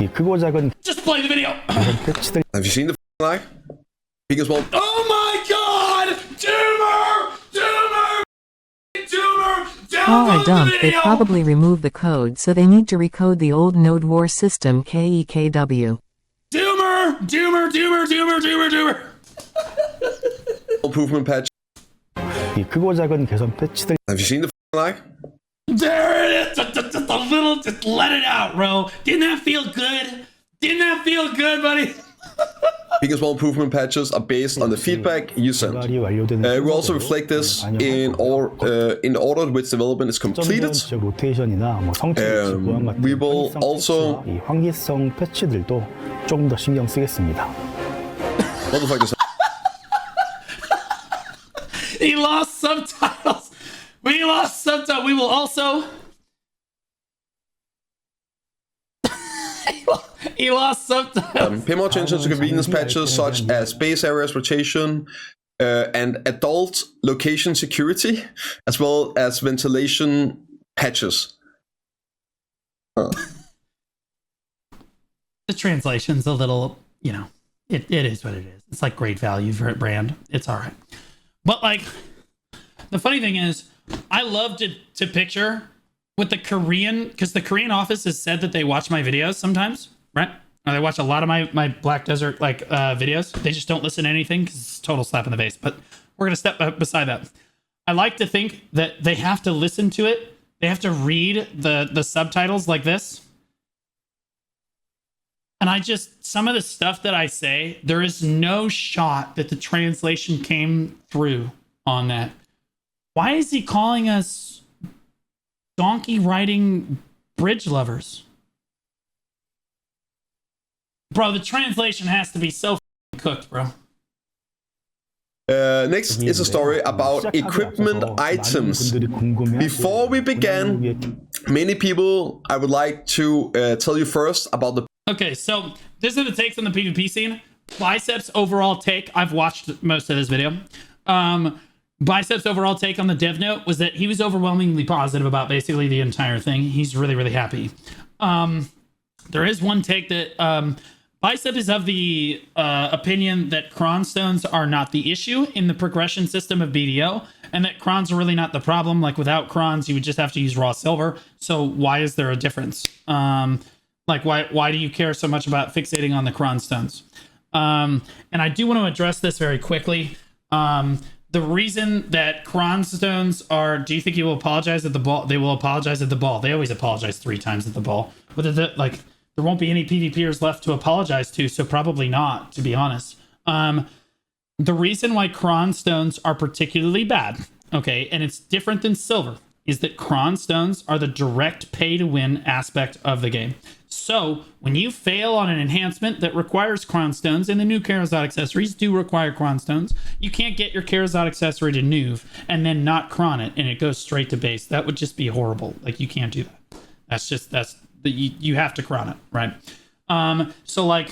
이 크고 작은 Just play the video. 패치들. Have you seen the lag? Because well. Oh my God! Doomer! All are dumb. They probably removed the code, so they need to recode the old Node War system KEKW. Doomer! Improvement patch. 이 크고 작은 개선 패치들. Have you seen the lag? There it is. Just a little. Just let it out, bro. Didn't that feel good? Buddy? Because well, improvement patches are based on the feedback you send. We also reflect this in order in which development is completed. We will also. 이 환기성 패치들도 좀 더 신경 쓰겠습니다. What the fuck is that? He lost subtitles. We lost subtitles. We will also. He lost subtitles. Pay more attention to convenience patches such as base areas rotation and adult location security, as well as ventilation patches. The translation's a little, it is what it is. It's like great value for a brand. It's all right. But like, the funny thing is, I love to picture with the Korean, because the Korean office has said that they watch my videos sometimes, right? Or they watch a lot of my Black Desert videos. They just don't listen to anything because it's a total slap in the face. But we're going to step beside that. I like to think that they have to listen to it. They have to read the subtitles like this. And some of the stuff that I say, there is no shot that the translation came through on that. Why is he calling us donkey riding bridge lovers? Bro, the translation has to be so cooked, bro. Next is a story about equipment items. Before we began, many people, I would like to tell you first about the... Okay, so this are the takes on the PvP scene. Biceps overall take, I've watched most of this video. Biceps overall take on the dev note was that he was overwhelmingly positive about basically the entire thing. He's really, really happy. There is one take that... Bicep is of the opinion that cron stones are not the issue in the progression system of BDO, and that crons are really not the problem. Like, without crons, you would just have to use raw silver. So why is there a difference? Like, why do you care so much about fixating on the cron stones? And I do want to address this very quickly. The reason that cron stones are... Do you think he will apologize at the ball? They will apologize at the ball. They always apologize 3 times at the ball. But like... There won't be any PvPers left to apologize to, so probably not, to be honest. The reason why cron stones are particularly bad, okay, and it's different than silver, is that cron stones are the direct pay-to-win aspect of the game. So, when you fail on an enhancement that requires cron stones, and the new Charizard accessories do require cron stones, you can't get your Charizard accessory to Nuve and then not cron it, and it goes straight to base. That would just be horrible. Like, you can't do that. You have to cron it, right? So like,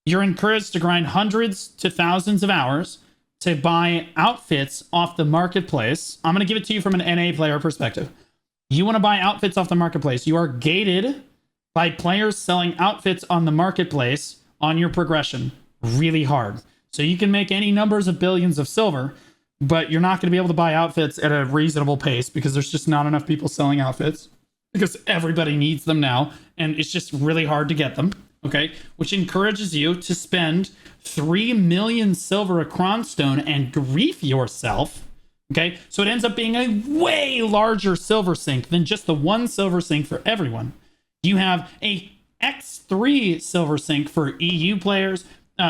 you're encouraged to grind hundreds to thousands of hours to buy outfits off the marketplace. I'm going to give it to you from an NA player perspective. You want to buy outfits off the marketplace. You are gated by players selling outfits on the marketplace on your progression really hard. So you can make any numbers of billions of silver, but you're not going to be able to buy outfits at a reasonable pace because there's just not enough people selling outfits. Because everybody needs them now, and it's just really hard to get them, okay? Which encourages you to spend 3 million silver a cron stone and grief yourself, okay? So it ends up being a way larger silver sink than just the one silver sink for everyone. You have a X3 silver sink for EU players,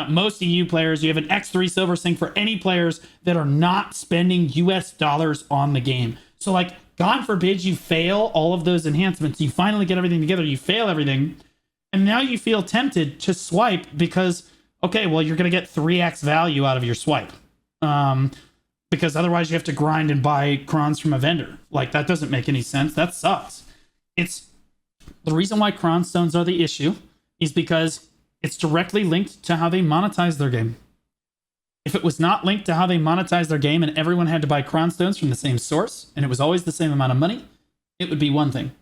most EU players. You have an X3 silver sink for any players that are not spending US dollars on the game. So like, God forbid you fail all of those enhancements. You finally get everything together. You fail everything. And now you feel tempted to swipe because, okay, well, you're going to get 3x value out of your swipe. Because otherwise you have to grind and buy crons from a vendor. Like, that doesn't make any sense. That sucks. It's the reason why cron stones are the issue is because it's directly linked to how they monetize their game. If it was not linked to how they monetize their game and everyone had to buy cron stones from the same source and it was always the same amount of money, it would be one thing.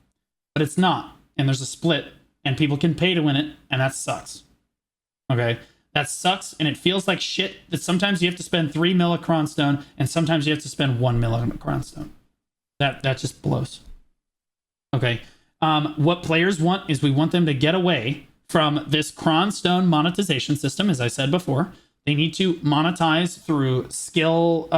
But it's not. And there's a split and people can pay to win it, and that sucks. Okay? That sucks, and it feels like shit that sometimes you have to spend 3 mil a cron stone and sometimes you have to spend 1 mil a cron stone. That just blows. Okay? What players want is we want them to get away from this cron stone monetization system, as I said before. They need to monetize through skill,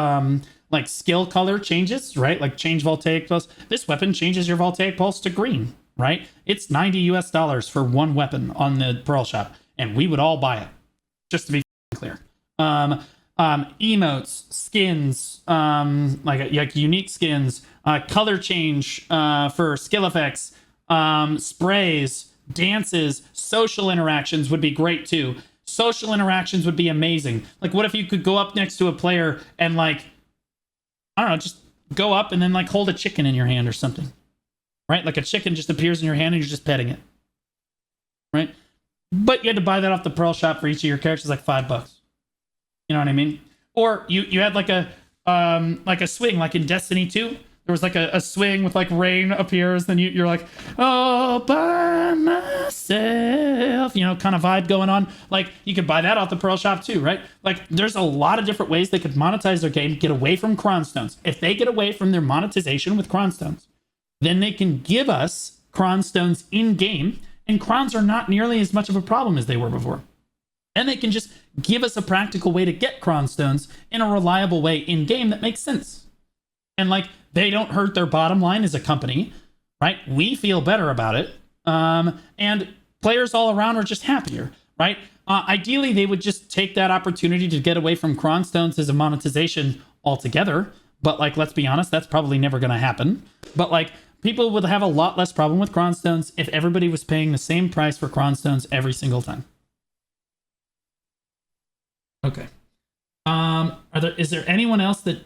like skill color changes, right? Like change voltaic pulse. This weapon changes your voltaic pulse to green, right? It's $90 US for one weapon on the Pearl Shop, and we would all buy it, just to be clear. Emotes, skins, like unique skins, color change for skill effects, sprays, dances, social interactions would be great too. Social interactions would be amazing. Like, what if you could go up next to a player and, like, I don't know, just go up and then, like, hold a chicken in your hand or something, right? Like, a chicken just appears in your hand and you're just petting it, right? But you had to buy that off the Pearl Shop for each of your characters, like $5. You know what I mean? Or you had like a swing, like in Destiny 2. There was like a swing with like rain appears, then you're like, oh, by myself, you know, kind of vibe going on. Like, you could buy that off the Pearl Shop too, right? Like, there's a lot of different ways they could monetize their game, get away from cron stones. If they get away from their monetization with cron stones, then they can give us cron stones in game, and crons are not nearly as much of a problem as they were before. And they can just give us a practical way to get cron stones in a reliable way in game that makes sense. And like, they don't hurt their bottom line as a company, right? We feel better about it. And players all around are just happier, right? Ideally, they would just take that opportunity to get away from cron stones as a monetization altogether. But like, let's be honest, that's probably never going to happen. But like, people would have a lot less problem with cron stones if everybody was paying the same price for cron stones every single time. Is there anyone else that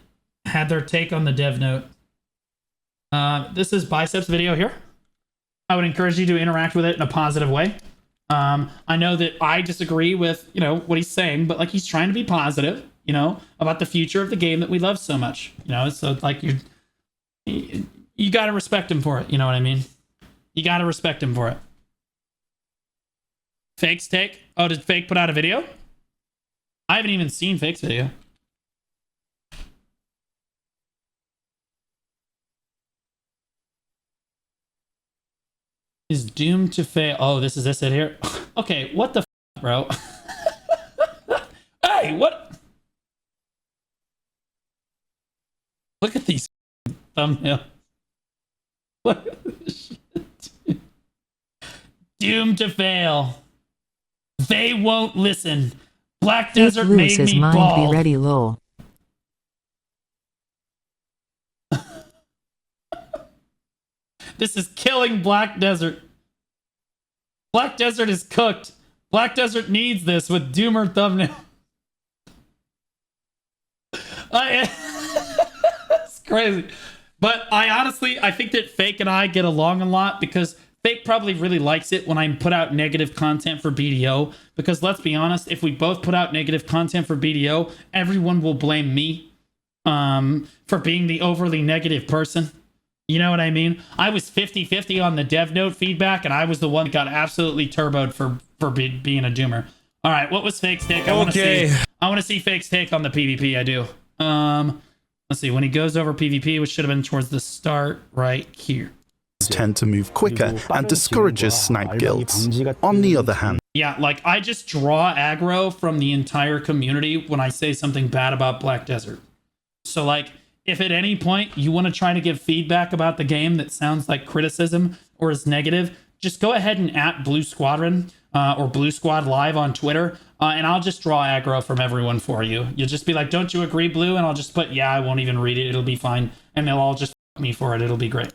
had their take on the dev note? This is Biceps video here. I would encourage you to interact with it in a positive way. I know that I disagree with, what he's saying, but like he's trying to be positive, about the future of the game that we love so much, so like you got to respect him for it. You know what I mean? You got to respect him for it. Fake's take. Oh, did Fake put out a video? I haven't even seen Fake's video. Is doomed to fail. Oh, this is it here. Okay, what the f, bro? Hey, what? Look at these thumbnails. Look at this shit. Doomed to fail. They won't listen. Black Desert made me bald. Be ready, lol. This is killing Black Desert. Black Desert is cooked. Black Desert needs this with Doomer thumbnail. It's crazy. But I think that Fake and I get along a lot because Fake probably really likes it when I put out negative content for BDO. Because let's be honest, if we both put out negative content for BDO, everyone will blame me for being the overly negative person. You know what I mean? I was 50-50 on the dev note feedback, and I was the one that got absolutely turboed for being a doomer. All right, what was Fake's take? I want to see Fake's take on the PvP. I do. Let's see. When he goes over PvP, which should have been towards the start right here. Tend to move quicker and discourages snipe guilds. On the other hand, yeah, like I just draw aggro from the entire community when I say something bad about Black Desert. So like, if at any point you want to try to give feedback about the game that sounds like criticism or is negative, just go ahead and @ Blue Squadron or Blue Squad Live on Twitter, and I'll just draw aggro from everyone for you. You'll just be like, don't you agree, Blue? And I'll just put, yeah, I won't even read it. It'll be fine. And they'll all just f me for it. It'll be great.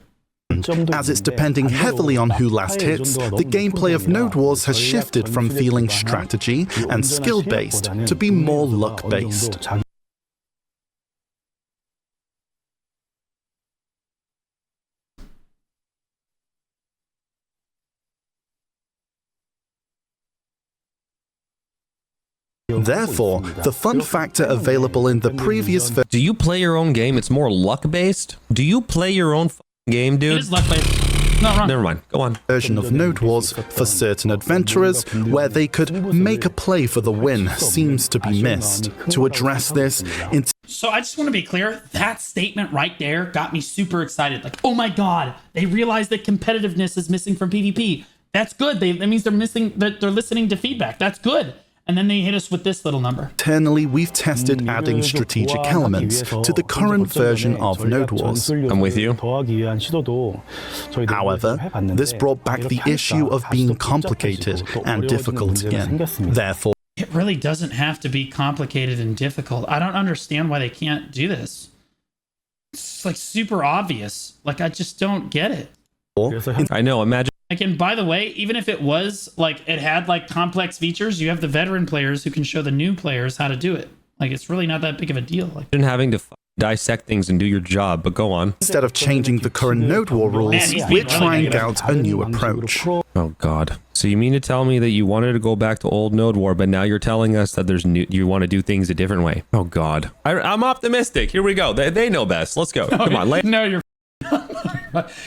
as it's depending heavily on who last hits, the gameplay of Node Wars has shifted from feeling strategy and skill-based to be more luck-based. Therefore, the fun factor available in the previous version... Do you play your own game? It's more luck-based? Do you play your own game, dude? It is luck-based. Not wrong. Never mind. Go on. ...version of Node Wars for certain adventurers, where they could make a play for the win, seems to be missed. To address this... So I just want to be clear, that statement right there got me super excited. Like, oh my god, they realize that competitiveness is missing from PvP. That's good. That means they're listening to feedback. That's good. And then they hit us with this little number. Internally, we've tested adding strategic elements to the current version of Node Wars. I'm with you. However, this brought back the issue of being complicated and difficult again. Therefore, it really doesn't have to be complicated and difficult. I don't understand why they can't do this. It's like super obvious. Like, I just don't get it. I know, imagine. Like, and by the way, even if it was like it had like complex features, you have the veteran players who can show the new players how to do it. Like, it's really not that big of a deal. Like, having to dissect things and do your job, but go on. Instead of changing the current Node War rules, we're trying out a new approach. Oh god. So you mean to tell me that you wanted to go back to old Node War, but now you're telling us that you want to do things a different way? Oh god. I'm optimistic. Here we go. They know best. Let's go. Come on. No, you're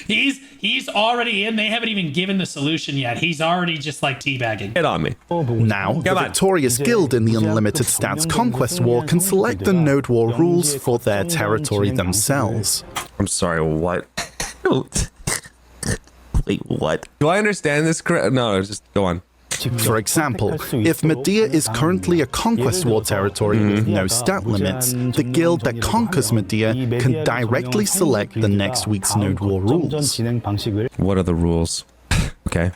he's already in. They haven't even given the solution yet. He's already just like teabagging. Get on me. Now, the victorious guild in the Unlimited Stats Conquest War can select the Node War rules for their territory themselves. I'm sorry, what? Wait, what? Do I understand this correct? No, just go on. For example, if Medea is currently a Conquest War territory with no stat limits, the guild that conquers Medea can directly select the next week's Node War rules. What are the rules? Okay.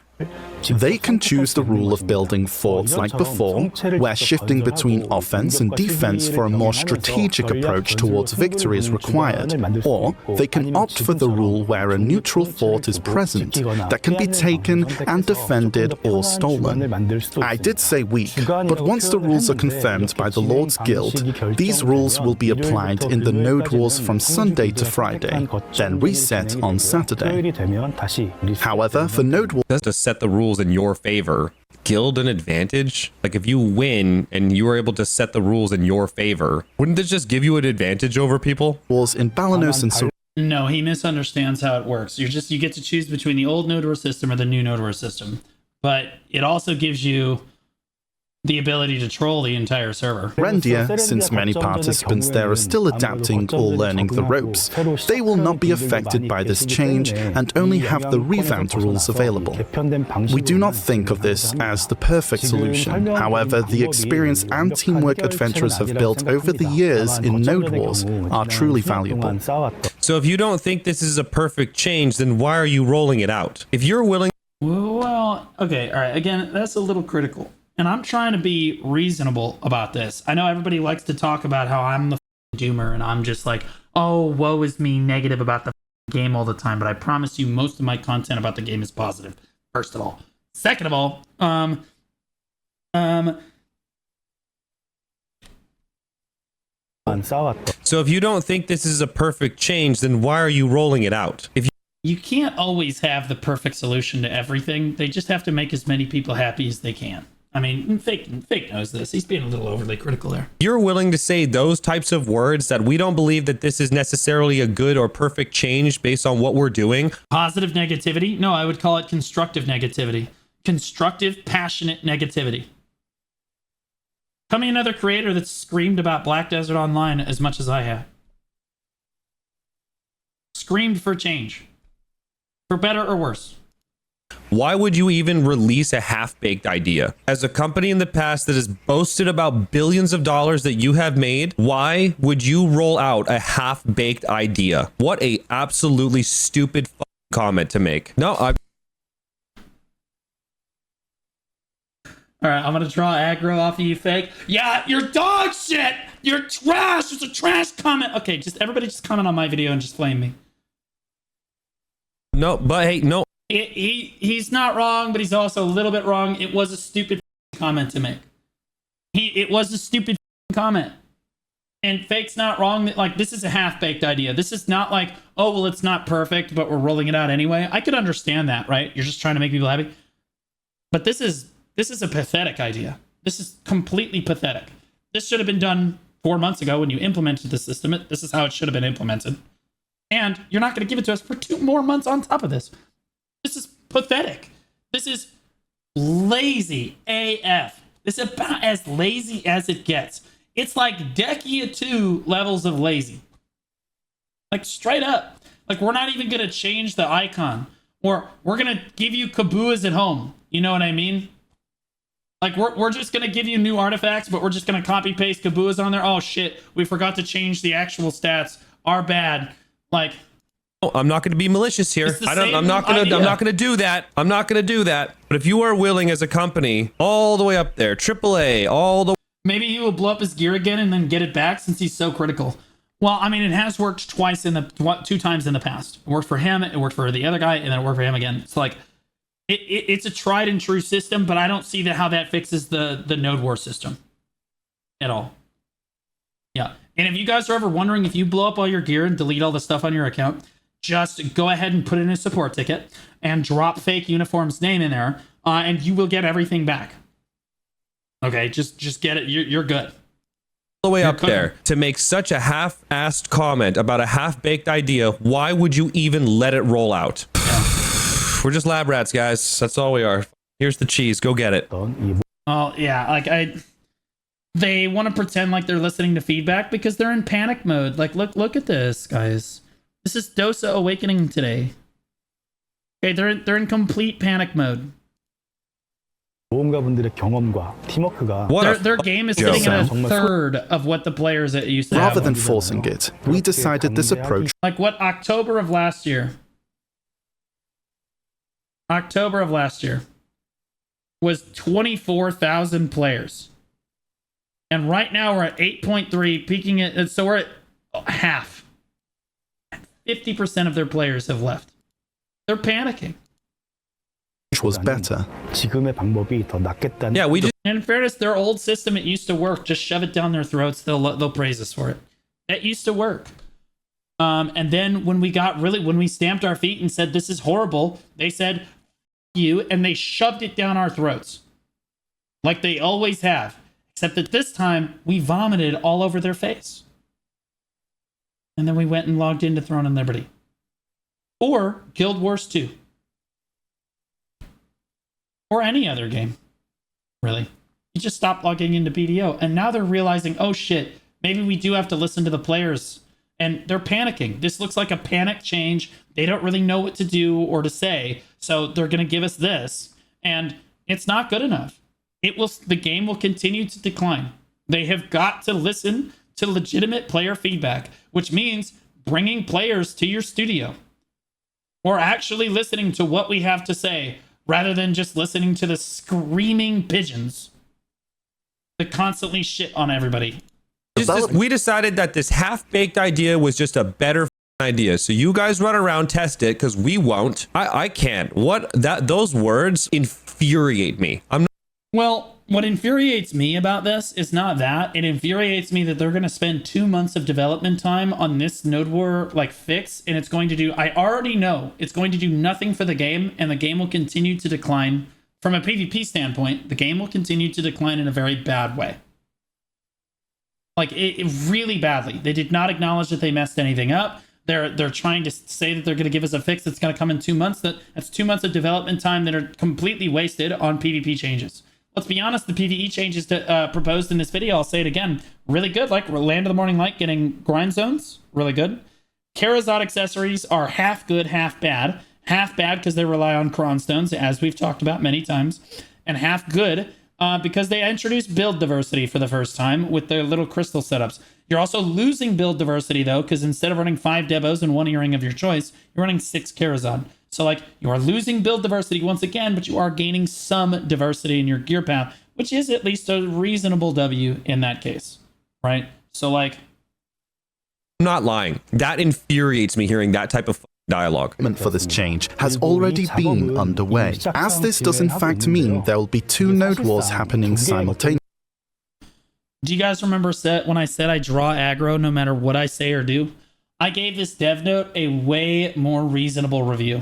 They can choose the rule of building forts like before, where shifting between offense and defense for a more strategic approach towards victory is required, or they can opt for the rule where a neutral fort is present that can be taken and defended or stolen. I did say weak, but once the rules are confirmed by the Lord's Guild, these rules will be applied in the Node Wars from Sunday to Friday, then reset on Saturday. However, for Node Wars to set the rules in your favor, guild an advantage? Like if you win and you are able to set the rules in your favor, wouldn't this just give you an advantage over people? Wars in Balanos and No, he misunderstands how it works. You get to choose between the old Node War system or the new Node War system. But it also gives you the ability to troll the entire server. Rendia, since many participants there are still adapting or learning the ropes, they will not be affected by this change and only have the revamped rules available. We do not think of this as the perfect solution. However, the experience and teamwork adventurers have built over the years in Node Wars are truly valuable. So if you don't think this is a perfect change, then why are you rolling it out? If you're willing... Well, okay, all right. Again, that's a little critical. And I'm trying to be reasonable about this. I know everybody likes to talk about how I'm the doomer and I'm just like, oh, woe is me, negative about the game all the time. But I promise you most of my content about the game is positive, first of all. Second of all, so if you don't think this is a perfect change, then why are you rolling it out? If you can't always have the perfect solution to everything. They just have to make as many people happy as they can. I mean, Fake knows this. He's being a little overly critical there. You're willing to say those types of words that we don't believe that this is necessarily a good or perfect change based on what we're doing. Positive negativity? No, I would call it constructive negativity. Constructive, passionate negativity. Tell me another creator that's screamed about Black Desert Online as much as I have. Screamed for change. For better or worse. Why would you even release a half-baked idea? As a company in the past that has boasted about billions of dollars that you have made, why would you roll out a half-baked idea? What a absolutely stupid comment to make. No, All right, I'm gonna draw aggro off of you, Fake. Yeah, you're dog shit! You're trash! It's a trash comment! Okay, everybody just comment on my video and just flame me. No, but hey, no. He's not wrong, but he's also a little bit wrong. It was a stupid comment to make. It was a stupid comment. And Fake's not wrong. Like, this is a half-baked idea. This is not like, oh, well, it's not perfect, but we're rolling it out anyway. I could understand that, right? You're just trying to make people happy. But this is a pathetic idea. This is completely pathetic. This should have been done 4 months ago when you implemented the system. This is how it should have been implemented. And you're not going to give it to us for 2 more months on top of this. This is pathetic. This is lazy AF. This is about as lazy as it gets. It's like Dekia 2 levels of lazy. Like, straight up. Like, we're not even going to change the icon. Or we're going to give you Kabuas at home. You know what I mean? Like, we're just going to give you new artifacts, but we're just going to copy-paste Kabuas on there. Oh, shit. We forgot to change the actual stats. Our bad. Like... I'm not going to be malicious here. I'm not going to do that. I'm not going to do that. But if you are willing as a company, all the way up there, AAA, all the... Maybe he will blow up his gear again and then get it back since he's so critical. Well, I mean, it has worked 2 times in the past. It worked for him, it worked for the other guy, and then it worked for him again. It's like, it's a tried and true system, but I don't see how that fixes the Node War system at all. Yeah. And if you guys are ever wondering if you blow up all your gear and delete all the stuff on your account, just go ahead and put in a support ticket and drop Fake Uniform's name in there, and you will get everything back. Okay, just get it. You're good. The way up there to make such a half-assed comment about a half-baked idea. Why would you even let it roll out? Yeah. We're just lab rats, guys. That's all we are. Here's the cheese. Go get it. Oh yeah, like they want to pretend like they're listening to feedback because they're in panic mode. Like, look at this, guys. This is Dosa awakening today. Okay, they're in complete panic mode. 모험가분들의 경험과 팀워크가 their game is sitting at a third of what the players that used to have. Rather than forcing it, we decided this approach. Like what? October of last year. was 24,000 players. And right now we're at 8.3, peaking at, so we're at half. 50% of their players have left. They're panicking. Which was better. Yeah, we just And in fairness, their old system, it used to work. Just shove it down their throats. They'll praise us for it. It used to work. And then when we stamped our feet and said, this is horrible, they said, F you, and they shoved it down our throats. Like they always have. Except that this time, we vomited all over their face. And then we went and logged into Throne and Liberty. Or Guild Wars 2. Or any other game. Really. You just stop logging into BDO. And now they're realizing, oh shit, maybe we do have to listen to the players. And they're panicking. This looks like a panic change. They don't really know what to do or to say. So they're going to give us this. And it's not good enough. The game will continue to decline. They have got to listen to legitimate player feedback, which means bringing players to your studio. Or actually listening to what we have to say, rather than just listening to the screaming pigeons that constantly shit on everybody. We decided that this half-baked idea was just a better idea. So you guys run around, test it, because we won't. I can't. Those words infuriate me. Well, what infuriates me about this is not that. It infuriates me that they're going to spend 2 months of development time on this Node War fix, and it's going to do, I already know, it's going to do nothing for the game, and the game will continue to decline. From a PvP standpoint, the game will continue to decline in a very bad way. It really badly. They did not acknowledge that they messed anything up. They're trying to say that they're going to give us a fix that's going to come in 2 months. That's 2 months of development time that are completely wasted on PvP changes. Let's be honest, the PvE changes proposed in this video, I'll say it again, really good. Like Land of the Morning Light getting grind zones, really good. Karazad accessories are half good, half bad. Half bad because they rely on cron stones, as we've talked about many times. And half good because they introduced build diversity for the first time with their little crystal setups. You're also losing build diversity, though, because instead of running 5 Devos and 1 earring of your choice, you're running 6 Karazad. So, you are losing build diversity once again, but you are gaining some diversity in your gear path, which is at least a reasonable W in that case, right? So, I'm not lying. That infuriates me hearing that type of dialogue. For this change has already been underway, as this does in fact mean there will be 2 node wars happening simultaneously. Do you guys remember when I said I draw aggro no matter what I say or do? I gave this dev note a way more reasonable review.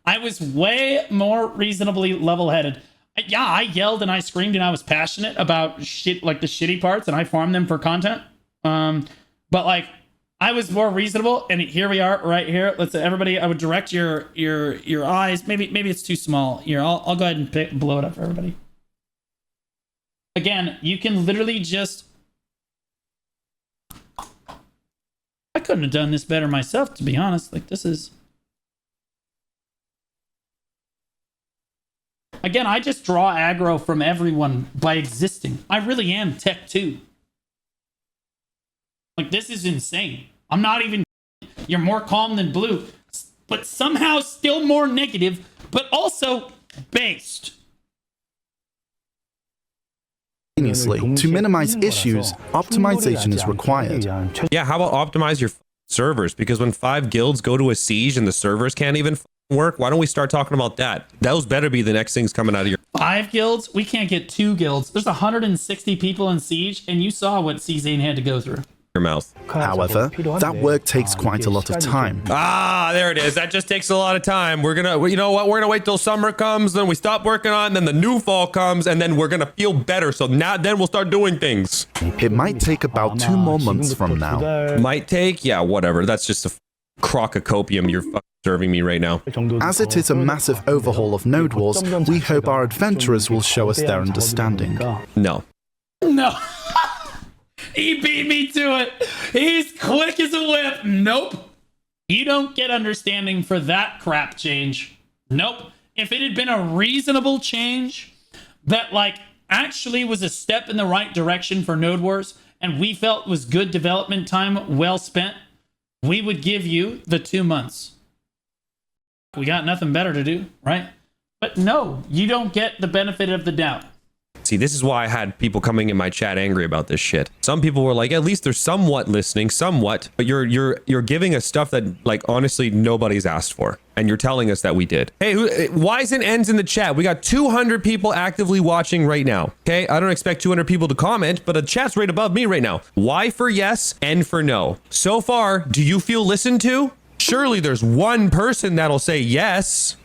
I was way more reasonably level-headed. Yeah, I yelled and I screamed and I was passionate about shit, the shitty parts, and I farmed them for content. But I was more reasonable, and here we are right here. Let's everybody. I would direct your eyes. Maybe it's too small. Here, I'll go ahead and blow it up for everybody. Again, you can literally just. I couldn't have done this better myself, to be honest. This is. Again, I just draw aggro from everyone by existing. I really am Tech 2. This is insane. I'm not even... You're more calm than blue, but somehow still more negative, but also based. To minimize issues, optimization is required. Yeah, how about optimize your servers? Because when 5 guilds go to a siege and the servers can't even work, why don't we start talking about that? Those better be the next things coming out of your 5 guilds. We can't get 2 guilds. There's 160 people in siege, and you saw what C-Zane had to go through. Your mouth. However, that work takes quite a lot of time. There it is. That just takes a lot of time. You know what? We're gonna wait till summer comes, then we stop working on it, then the new fall comes, and then we're gonna feel better. So then we'll start doing things. It might take about 2 more months from now. Might take? Yeah, whatever. That's just a crock of copium you're serving me right now. As it is a massive overhaul of Node Wars, we hope our adventurers will show us their understanding. No. He beat me to it. He's quick as a whip. Nope. You don't get understanding for that crap change. Nope. If it had been a reasonable change that actually was a step in the right direction for Node Wars and we felt was good development time well spent, we would give you the 2 months. We got nothing better to do, right? But no, you don't get the benefit of the doubt. See, this is why I had people coming in my chat angry about this shit. Some people were like, at least they're somewhat listening, somewhat, but you're giving us stuff that, like, honestly, nobody's asked for. And you're telling us that we did. Hey, why isn't ends in the chat? We got 200 people actively watching right now. Okay, I don't expect 200 people to comment, but the chat's right above me right now. Y for yes, N for no. So far, do you feel listened to? Surely there's one person that'll say yes.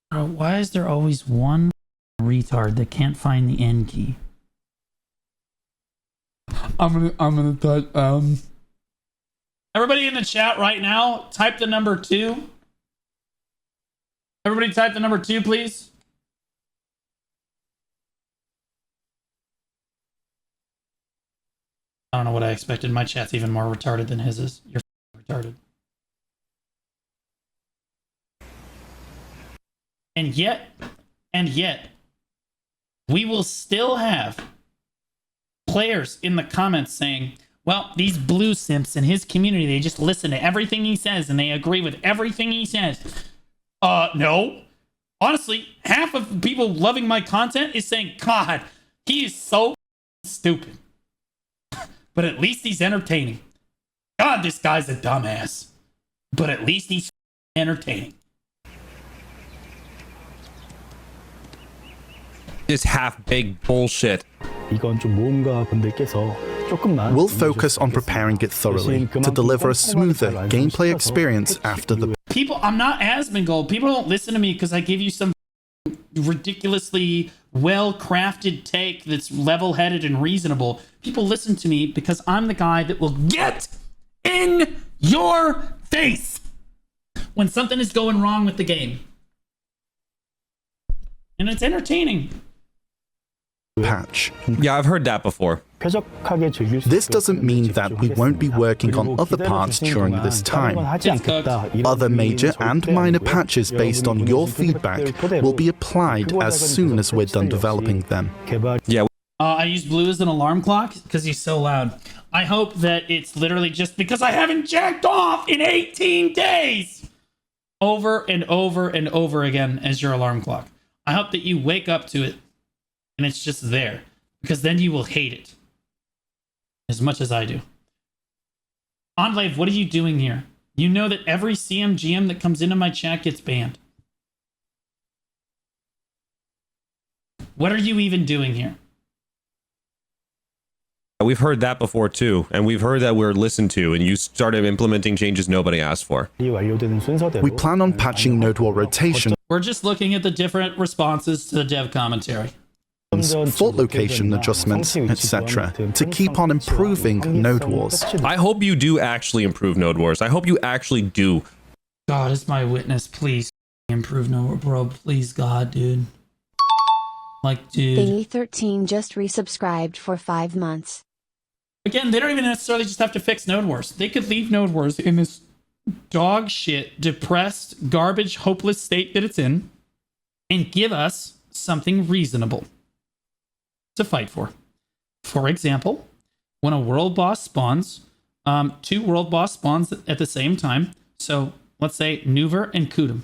Bro, why is there always one retard that can't find the N key? I'm gonna type everybody in the chat right now, type the number 2. Everybody type the number 2, please. I don't know what I expected. My chat's even more retarded than his is. You're retarded. And yet, we will still have players in the comments saying, well, these blue simps in his community, they just listen to everything he says and they agree with everything he says. No. Honestly, half of the people loving my content is saying, God, he is so stupid. But at least he's entertaining. God, this guy's a dumbass. But at least he's entertaining. This half-baked bullshit. We'll focus on preparing it thoroughly to deliver a smoother gameplay experience after the... People, I'm not Asmongold. People don't listen to me because I give you some ridiculously well-crafted take that's level-headed and reasonable. People listen to me because I'm the guy that will get in your face when something is going wrong with the game. And it's entertaining. Patch. Yeah, I've heard that before. This doesn't mean that we won't be working on other parts during this time. Other major and minor patches based on your feedback will be applied as soon as we're done developing them. Yeah. I use Blue as an alarm clock because he's so loud. I hope that it's literally just because I haven't jacked off in 18 days. Over and over and over again as your alarm clock. I hope that you wake up to it and it's just there, because then you will hate it as much as I do. Enclave, what are you doing here? You know that every CMGM that comes into my chat gets banned. What are you even doing here? We've heard that before too, and we've heard that we're listened to, and you started implementing changes nobody asked for. We plan on patching node war rotation. We're just looking at the different responses to the dev commentary. Fault location adjustments, etc., to keep on improving node wars. I hope you do actually improve node wars. I hope you actually do. God is my witness. Please improve node war, bro. Please, God, dude. Like, dude. Thingy13 just resubscribed for 5 months. Again, they don't even necessarily just have to fix node wars. They could leave node wars in this dog shit, depressed, garbage, hopeless state that it's in, and give us something reasonable to fight for. For example, when a world boss spawns, 2 world boss spawns at the same time. So let's say Nuver and Kudum.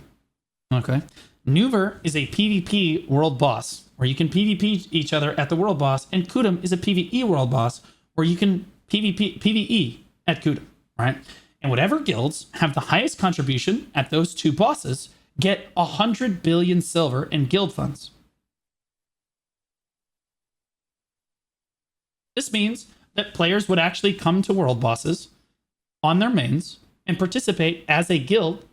Okay. Nuver is a PvP world boss where you can PvP each other at the world boss, and Kudum is a PvE world boss where you can PvE at Kudum, right? And whatever guilds have the highest contribution at those 2 bosses get 100 billion silver in guild funds. This means that players would actually come to world bosses on their mains and participate as a guild,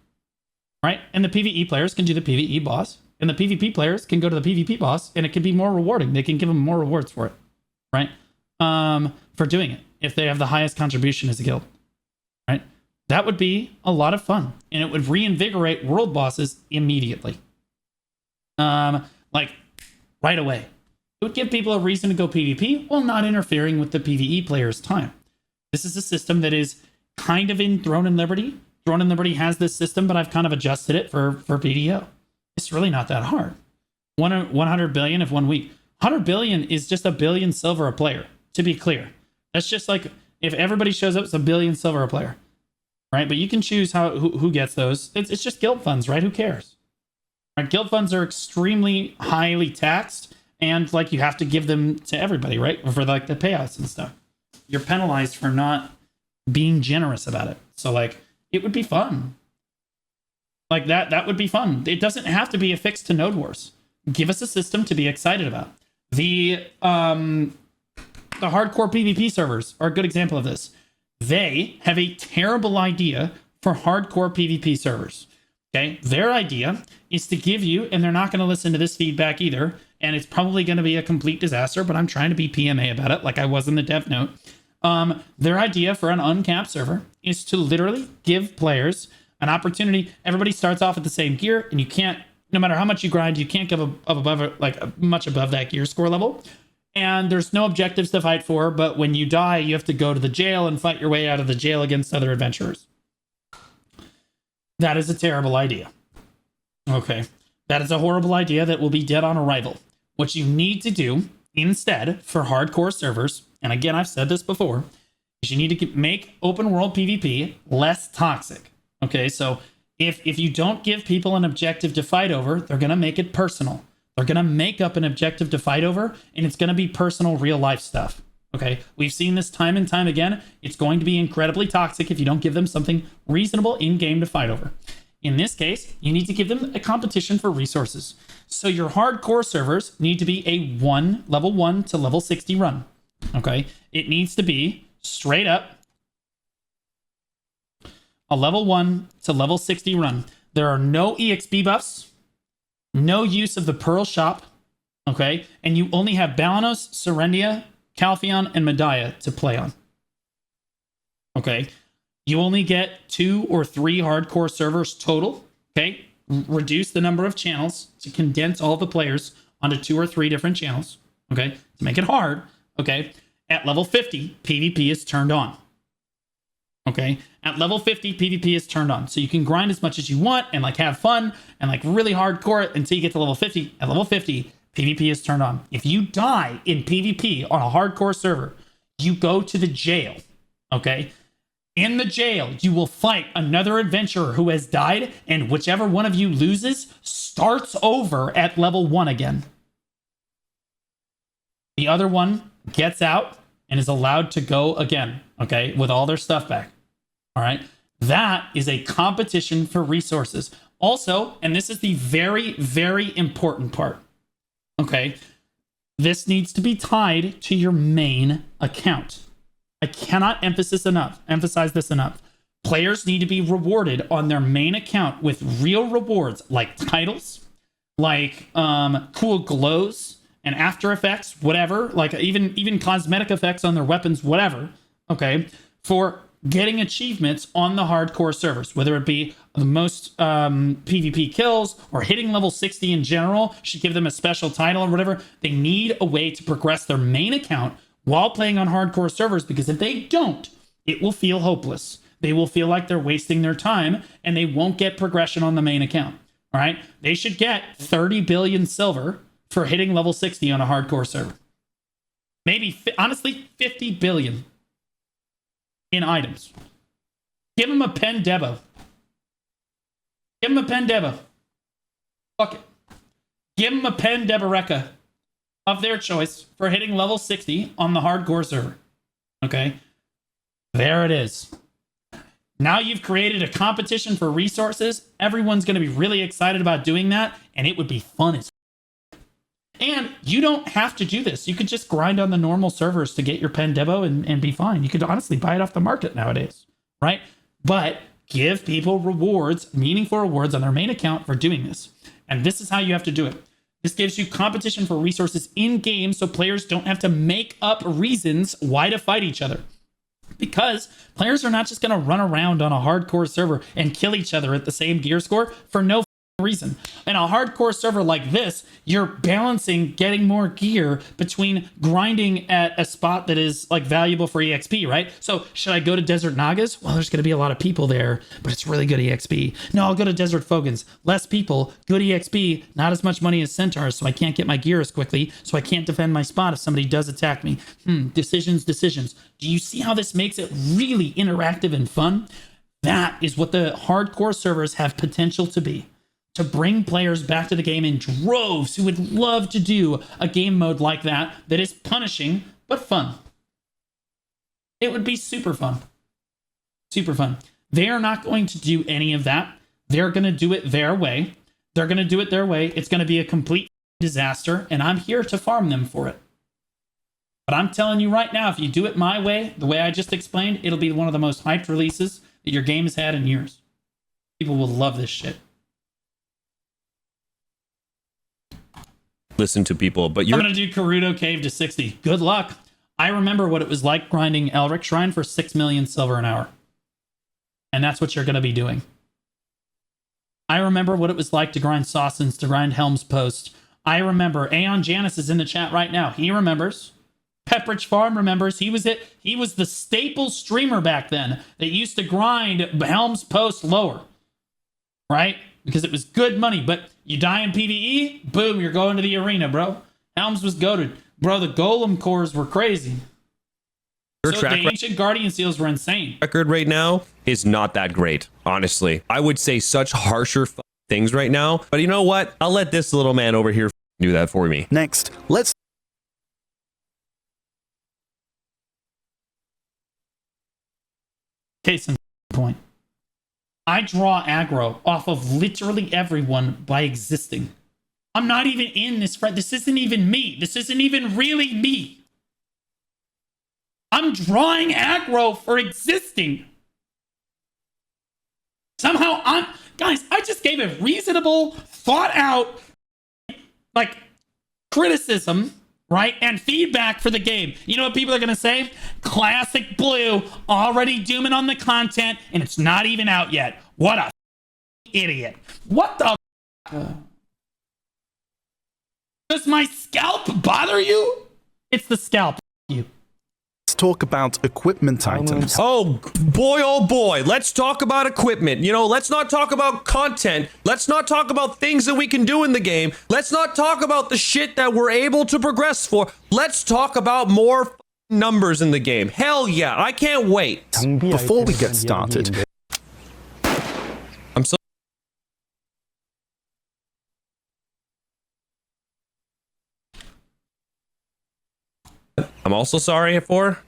right? And the PvE players can do the PvE boss, and the PvP players can go to the PvP boss, and it can be more rewarding. They can give them more rewards for it, right? For doing it, if they have the highest contribution as a guild, right? That would be a lot of fun, and it would reinvigorate world bosses immediately. Like right away. It would give people a reason to go PvP while not interfering with the PvE players' time. This is a system that is kind of in Throne and Liberty. Throne and Liberty has this system, but I've kind of adjusted it for BDO. It's really not that hard. 100 billion of 1 week. 100 billion is just $1 billion silver a player, to be clear. That's just like if everybody shows up, it's $1 billion silver a player, right? But you can choose who gets those. It's just guild funds, right? Who cares? Right? Guild funds are extremely highly taxed, and like you have to give them to everybody, right? For like the payouts and stuff. You're penalized for not being generous about it. So like it would be fun. Like that would be fun. It doesn't have to be affixed to Node Wars. Give us a system to be excited about. The hardcore PvP servers are a good example of this. They have a terrible idea for hardcore PvP servers. Okay, their idea is to give you, and they're not going to listen to this feedback either, and it's probably going to be a complete disaster, but I'm trying to be PMA about it like I was in the dev note. Their idea for an uncapped server is to literally give players an opportunity. Everybody starts off at the same gear, and you can't, no matter how much you grind, you can't go above like much above that gear score level. And there's no objectives to fight for, but when you die, you have to go to the jail and fight your way out of the jail against other adventurers. That is a terrible idea. Okay. That is a horrible idea that will be dead on arrival. What you need to do instead for hardcore servers, and again, I've said this before, is you need to make open world PvP less toxic. Okay, so if you don't give people an objective to fight over, they're going to make it personal. They're going to make up an objective to fight over, and it's going to be personal, real life stuff. Okay, we've seen this time and time again. It's going to be incredibly toxic if you don't give them something reasonable in-game to fight over. In this case, you need to give them a competition for resources. So your hardcore servers need to be a level 1 to level 60 run. Okay, it needs to be straight up a level 1 to level 60 run. There are no EXP buffs, no use of the Pearl Shop, okay? And you only have Balanos, Serendia, Calpheon, and Medaya to play on. Okay? You only get 2 or 3 hardcore servers total, okay? Reduce the number of channels to condense all the players onto 2 or 3 different channels, okay? To make it hard, okay? At level 50, PvP is turned on. Okay, at level 50, PvP is turned on. So you can grind as much as you want and like have fun and like really hardcore it until you get to level 50. At level 50, PvP is turned on. If you die in PvP on a hardcore server, you go to the jail. Okay, in the jail, you will fight another adventurer who has died, and whichever one of you loses starts over at level 1 again. The other one gets out and is allowed to go again, okay, with all their stuff back. All right, that is a competition for resources. Also, and this is the very, very important part, okay, this needs to be tied to your main account. I cannot emphasize this enough. Players need to be rewarded on their main account with real rewards like titles, like cool glows, and After Effects, whatever, like even cosmetic effects on their weapons, whatever, okay, for getting achievements on the hardcore servers, whether it be the most PvP kills or hitting level 60 in general, should give them a special title or whatever. They need a way to progress their main account while playing on hardcore servers, because if they don't, it will feel hopeless. They will feel like they're wasting their time, and they won't get progression on the main account, all right? They should get 30 billion silver for hitting level 60 on a hardcore server. Maybe, honestly, 50 billion in items. Give them a pen debo. Give them a pen debo. Fuck it. Give them a pen Deboreka of their choice for hitting level 60 on the hardcore server. Okay? There it is. Now you've created a competition for resources. Everyone's going to be really excited about doing that, and it would be fun as. And you don't have to do this. You could just grind on the normal servers to get your pen debo and be fine. You could honestly buy it off the market nowadays, right? But give people rewards, meaningful rewards on their main account for doing this. And this is how you have to do it. This gives you competition for resources in game, so players don't have to make up reasons why to fight each other. Because players are not just going to run around on a hardcore server and kill each other at the same gear score for no reason. In a hardcore server like this, you're balancing getting more gear between grinding at a spot that is like valuable for EXP, right? So should I go to Desert Nagas? Well, there's going to be a lot of people there, but it's really good EXP. No, I'll go to Desert Fogans. Less people, good EXP, not as much money as Centaurs, so I can't get my gear as quickly, so I can't defend my spot if somebody does attack me. Decisions. Do you see how this makes it really interactive and fun? That is what the hardcore servers have potential to be. to bring players back to the game in droves who would love to do a game mode like that that is punishing but fun. It would be super fun. Super fun. They are not going to do any of that. They're going to do it their way. They're going to do it their way. It's going to be a complete disaster, and I'm here to farm them for it. But I'm telling you right now, if you do it my way, the way I just explained, it'll be one of the most hyped releases that your game has had in years. People will love this shit. Listen to people, but you're I'm going to do Karuto Cave to 60. Good luck. I remember what it was like grinding Elric Shrine for 6 million silver an hour. And that's what you're going to be doing. I remember what it was like to grind Sawsons, to grind Helm's Post. I remember Aeon Janus is in the chat right now. He remembers. Pepperidge Farm remembers. He was the staple streamer back then that used to grind Helm's Post lower. Right? Because it was good money. But you die in PvE, boom, you're going to the arena, bro. Helms was goated. Bro, the golem cores were crazy. Your So track the ancient Guardian Seals were insane. record right now is not that great, honestly. I would say such harsher things right now, but you know what? I'll let this little man over here do that for me. Next, let's Case in point. I draw aggro off of literally everyone by existing. I'm not even in this thread. This isn't even me. This isn't even really me. I'm drawing aggro for existing. Somehow guys, I just gave a reasonable, thought out, like, criticism, right? And feedback for the game. You know what people are going to say? Classic Blue, already dooming on the content, and it's not even out yet. What a idiot. What the Does my scalp bother you? It's the scalp. You. talk about equipment items. Oh boy, let's talk about equipment. You know, let's not talk about content. Let's not talk about things that we can do in the game. Let's not talk about the shit that we're able to progress for. Let's talk about more numbers in the game. Hell yeah, I can't wait. Before we get started, I'm so I'm also sorry for.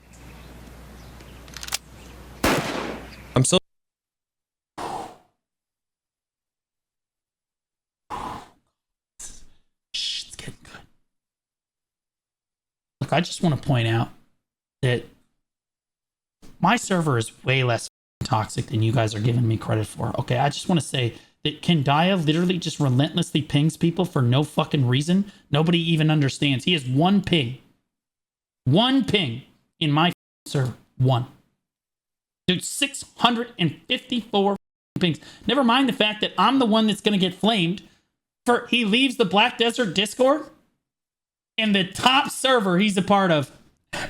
I'm so. Shh, it's getting good. Look, I just want to point out that my server is way less toxic than you guys are giving me credit for. Okay, I just want to say that Kendaya literally just relentlessly pings people for no fucking reason. Nobody even understands. He has one ping. One ping in my server. One. Dude, 654 pings. Never mind the fact that I'm the one that's going to get flamed for he leaves the Black Desert Discord and the top server he's a part of.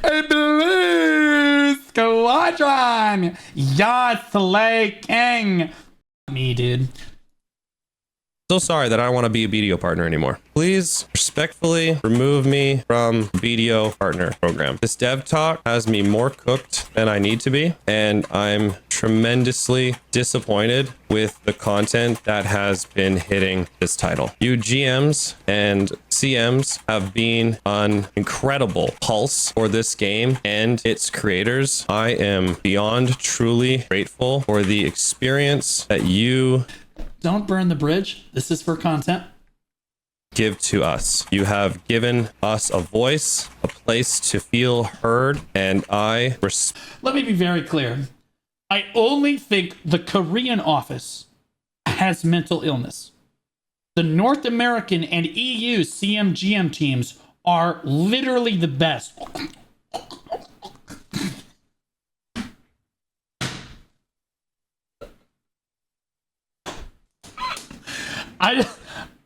Hey, Blue Squadron! Yes, Slay King! Me, dude. So sorry that I don't want to be a BDO partner anymore. Please respectfully remove me from BDO partner program. This dev talk has me more cooked than I need to be, and I'm tremendously disappointed with the content that has been hitting this title. You GMs and CMs have been an incredible pulse for this game and its creators. I am beyond truly grateful for the experience that you Don't burn the bridge. This is for content. give to us. You have given us a voice, a place to feel heard, and I Let me be very clear. I only think the Korean office has mental illness. The North American and EU CMGM teams are literally the best.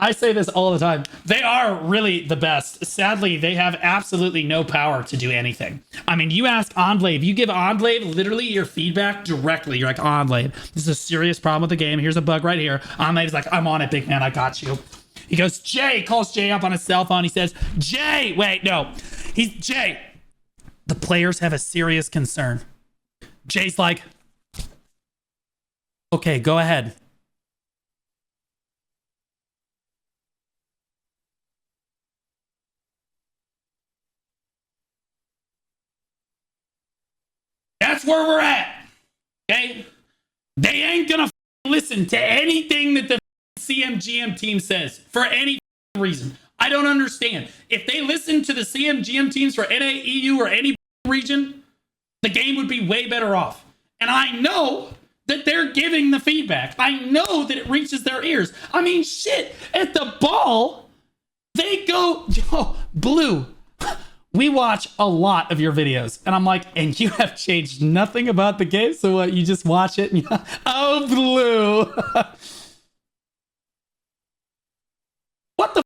I say this all the time. They are really the best. Sadly, they have absolutely no power to do anything. I mean, you ask Enclave, you give Enclave literally your feedback directly. You're like, Enclave, this is a serious problem with the game. Here's a bug right here. Enclave's like, I'm on it, big man. I got you. He goes, Jay, calls Jay up on his cell phone. He says, Jay, wait, no. He's Jay. The players have a serious concern. Jay's like, okay, go ahead. That's where we're at. Okay? They ain't gonna listen to anything that the CMGM team says for any reason. I don't understand. If they listen to the CMGM teams for NA, EU, or any region, the game would be way better off. And I know that they're giving the feedback. I know that it reaches their ears. I mean, shit, at the ball, they go, yo, Blue, we watch a lot of your videos. And I'm like, and you have changed nothing about the game? So what, you just watch it and you, oh, Blue. What the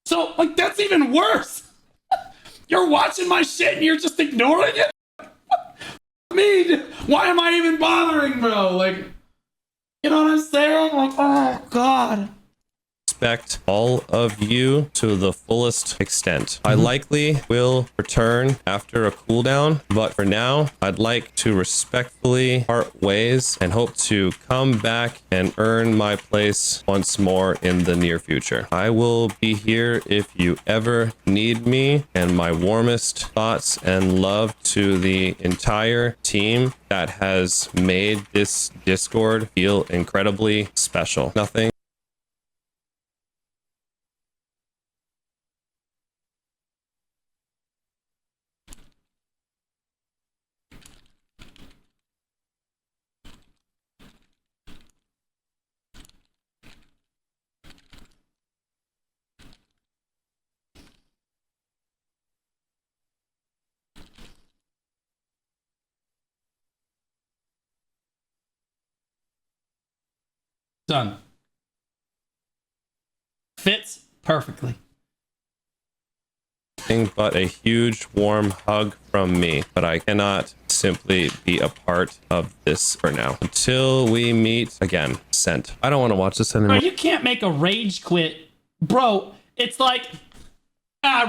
So, like, that's even worse. You're watching my shit and you're just ignoring it? I mean, why am I even bothering, bro? Like, you know what I'm saying? Like, oh, God. Respect all of you to the fullest extent. I likely will return after a cooldown, but for now, I'd like to respectfully part ways and hope to come back and earn my place once more in the near future. I will be here if you ever need me, and my warmest thoughts and love to the entire team that has made this Discord feel incredibly special. Nothing. Done. Fits perfectly. But a huge warm hug from me, but I cannot simply be a part of this for now until we meet again. Sent. I don't want to watch this anymore. Bro, you can't make a rage quit. Bro, it's like,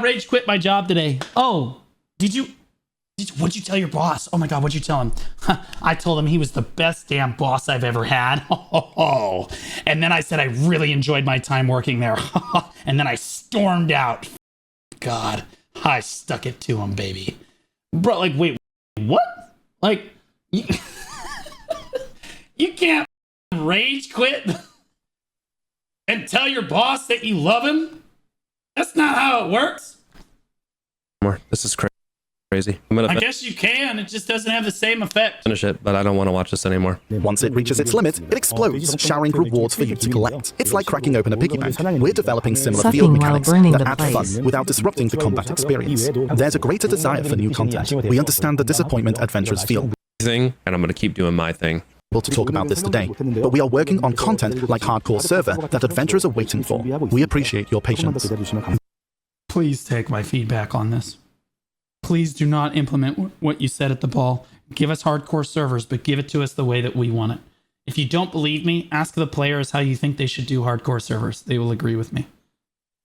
rage quit my job today. Oh, what'd you tell your boss? Oh my God, what'd you tell him? I told him he was the best damn boss I've ever had. And then I said I really enjoyed my time working there. And then I stormed out. God, I stuck it to him, baby. Bro, like, wait, what? Like, you can't rage quit and tell your boss that you love him? That's not how it works. This is crazy. I guess you can. It just doesn't have the same effect. Finish it, but I don't want to watch this anymore. Once it reaches its limit, it explodes, showering rewards for you to collect. It's like cracking open a piggy bank. We're developing similar Sucking field while mechanics burning that the add place. fun without disrupting the combat experience. There's a greater desire for new content. We understand the disappointment adventurers feel. And I'm going to keep doing my thing. To talk about this today, but we are working on content like Hardcore Server that adventurers are waiting for. We appreciate your patience. Please take my feedback on this. Please do not implement what you said at the ball. Give us hardcore servers, but give it to us the way that we want it. If you don't believe me, ask the players how you think they should do hardcore servers. They will agree with me.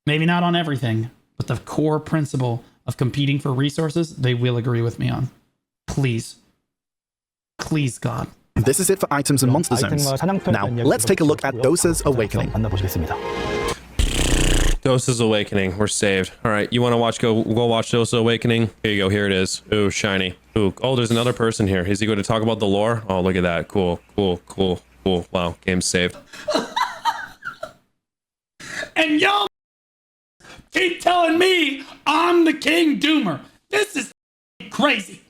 Maybe not on everything, but the core principle of competing for resources, they will agree with me on. Please. Please, God. This is it for items and monster zones. Now, let's take a look at Dosa's Awakening. Dosa's Awakening. We're saved. All right, you want to go watch Dosa Awakening? Here you go. Here it is. Ooh, shiny. Ooh, oh, there's another person here. Is he going to talk about the lore? Oh, look at that. Cool. Wow, game's saved. And y'all keep telling me I'm the King Doomer. This is crazy.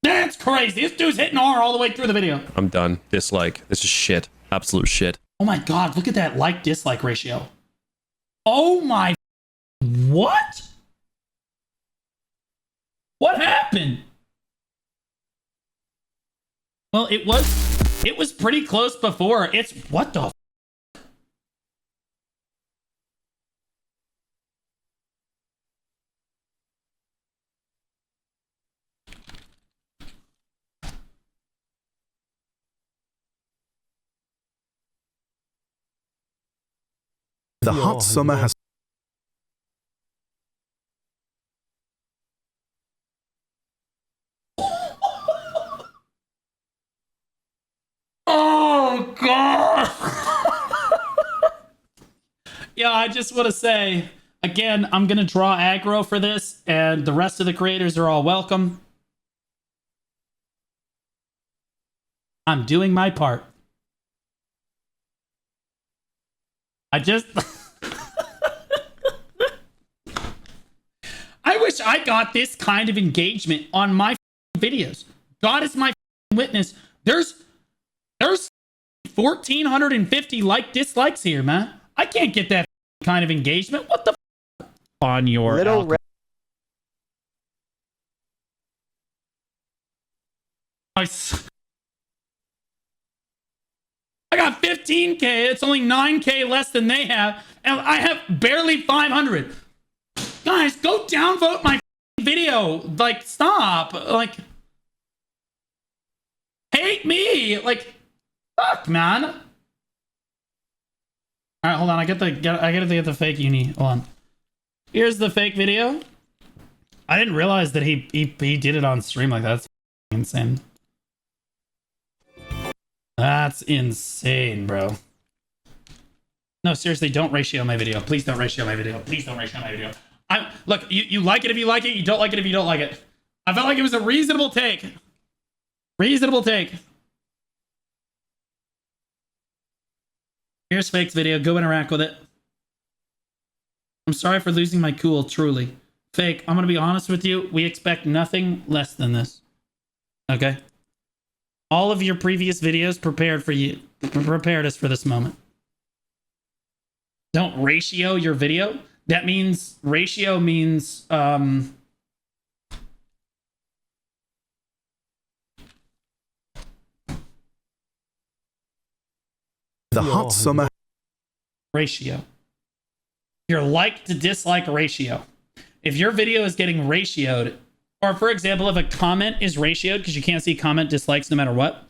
That's crazy. This dude's hitting R all the way through the video. I'm done. Dislike. This is shit. Absolute shit. Oh my God, look at that like-dislike ratio. Oh my... What? What happened? Well, it was pretty close before. It's... What the... The hot summer has Oh God. Yeah, I just want to say Again, I'm going to draw aggro for this, and the rest of the creators are all welcome. I'm doing my part. I just... I wish I got this kind of engagement on my videos. God is my witness. There's 1,450 dislikes here, man. I can't get that kind of engagement. What the on your Little I got 15K. It's only 9K less than they have, and I have barely 500. Guys, go downvote my video. Like, stop. Like, hate me. Like, fuck, man. All right, hold on. I gotta get the fake uni. Hold on. Here's the fake video. I didn't realize that he did it on stream like that. That's insane. That's insane, bro. No, seriously, don't ratio my video. Please don't ratio my video. Please don't ratio my video. Look, you like it if you like it. You don't like it if you don't like it. I felt like it was a reasonable take. Reasonable take. Here's Fake's video. Go interact with it. I'm sorry for losing my cool, truly. Fake, I'm going to be honest with you. We expect nothing less than this. Okay? All of your previous videos prepared us for this moment. Don't ratio your video. That means, ratio means, The hot summer ratio. Your like to dislike ratio. If your video is getting ratioed, or for example, if a comment is ratioed, because you can't see comment dislikes no matter what.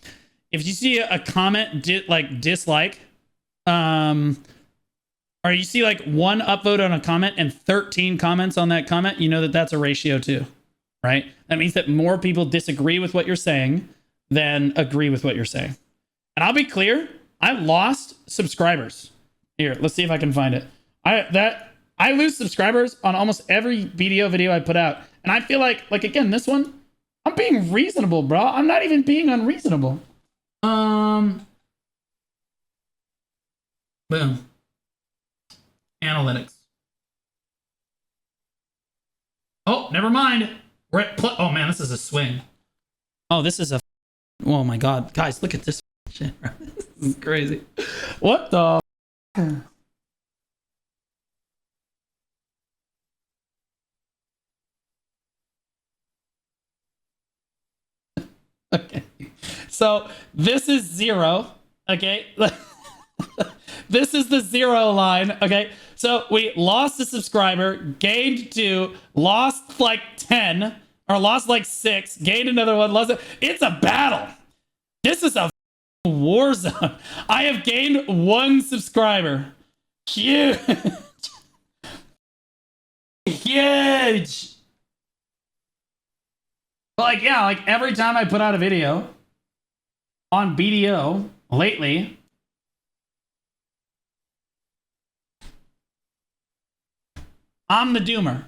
If you see a comment dislike, or you see like one upvote on a comment and 13 comments on that comment, you know that that's a ratio too, right? That means that more people disagree with what you're saying than agree with what you're saying. And I'll be clear, I lost subscribers. Here, let's see if I can find it. I lose subscribers on almost every BDO video I put out. And I feel like again, this one, I'm being reasonable, bro. I'm not even being unreasonable. Boom. Analytics. Oh, never mind. We're at oh man, this is a swing. Oh, this is a oh my god. Guys, look at this shit. This is crazy. What the okay. So this is 0. Okay. This is the 0 line. Okay. So we lost a subscriber, gained 2, lost like 10, or lost like 6, gained another one, lost it. It's a battle. This is a war zone. I have gained 1 subscriber. Huge. Huge. Like, yeah, like every time I put out a video on BDO lately, I'm the doomer.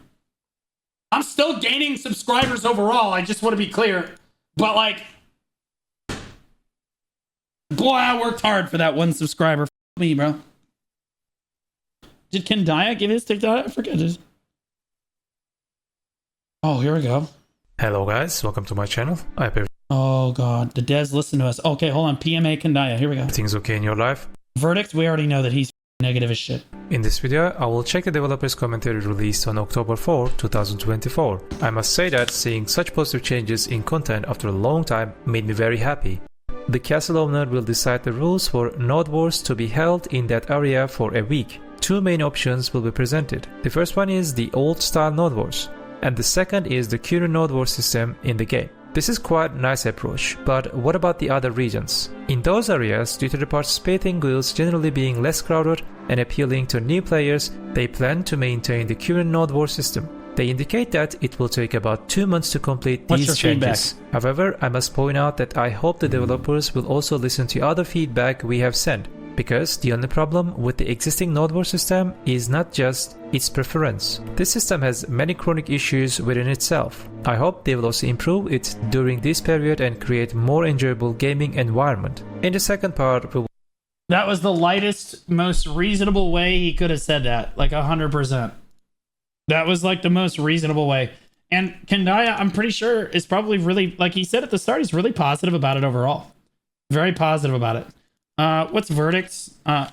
I'm still gaining subscribers overall. I just want to be clear. But like, boy, I worked hard for that 1 subscriber. F me, bro. Did Kendaya give his TikTok? I forget it. Oh, here we go. Hello guys, welcome to my channel. I hope Oh god, the devs listen to us. Okay, hold on. PMA Kendaya, here we go. everything's okay in your life. Verdict, we already know that he's negative as shit. In this video, I will check the developer's commentary released on October 4, 2024. I must say that seeing such positive changes in content after a long time made me very happy. The castle owner will decide the rules for Node Wars to be held in that area for a week. 2 main options will be presented. The first one is the old style Node Wars, and the second is the current Node Wars system in the game. This is quite a nice approach, but what about the other regions? In those areas, due to the participating guilds generally being less crowded and appealing to new players, they plan to maintain the current Node War system. They indicate that it will take about 2 months to complete these changes. However, I must point out that I hope the developers will also listen to other feedback we have sent. Because the only problem with the existing node war system is not just its preference. This system has many chronic issues within itself. I hope they will also improve it during this period and create more enjoyable gaming environment. In the second part, we will... That was the lightest, most reasonable way he could have said that. Like 100%. That was like the most reasonable way. And Kendaya, I'm pretty sure, is probably really, like he said at the start, he's really positive about it overall. Very positive about it. What's verdicts? I'll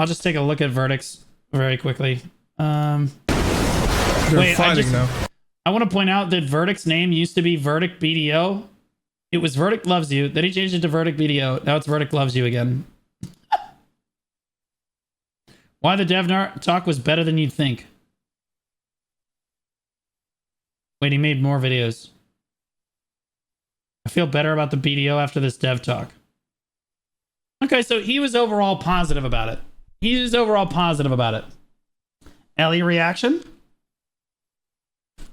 just take a look at verdicts very quickly. They're fighting now. I want to point out that verdict's name used to be Verdict BDO. It was Verdict Loves You. Then he changed it to Verdict BDO. Now it's Verdict Loves You again. Why the dev talk was better than you'd think. Wait, he made more videos. I feel better about the BDO after this dev talk. Okay, so he was overall positive about it. He was overall positive about it. Ellie reaction?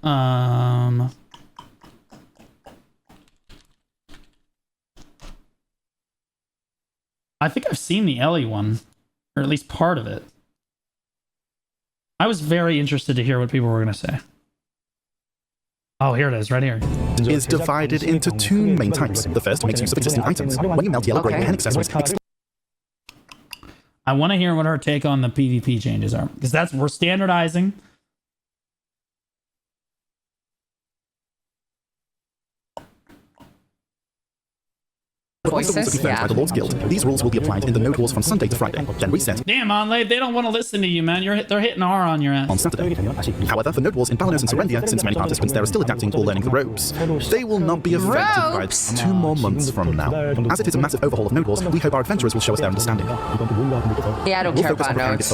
I think I've seen the Ellie one, or at least part of it. I was very interested to hear what people were going to say. Oh, here it is, right here. Is divided into two main types. The first makes use of existing items. When you melt yellow, grey, and accessories, I want to hear what her take on the PvP changes are, because we're standardizing. Voices, by the Lord's Guild. These rules will be applied in the Node Wars from Sunday to Friday, then reset. Damn, Onlay, they don't want to listen to you, man. They're hitting R on your ass. On Saturday. However, for Node Wars in Balanos and Serendia, since many participants there are still adapting or learning the ropes, they will not be affected by 2 more months from now. As it is a massive overhaul of Node Wars, we hope our adventurers will show us their understanding. Yeah, I don't care about nodes.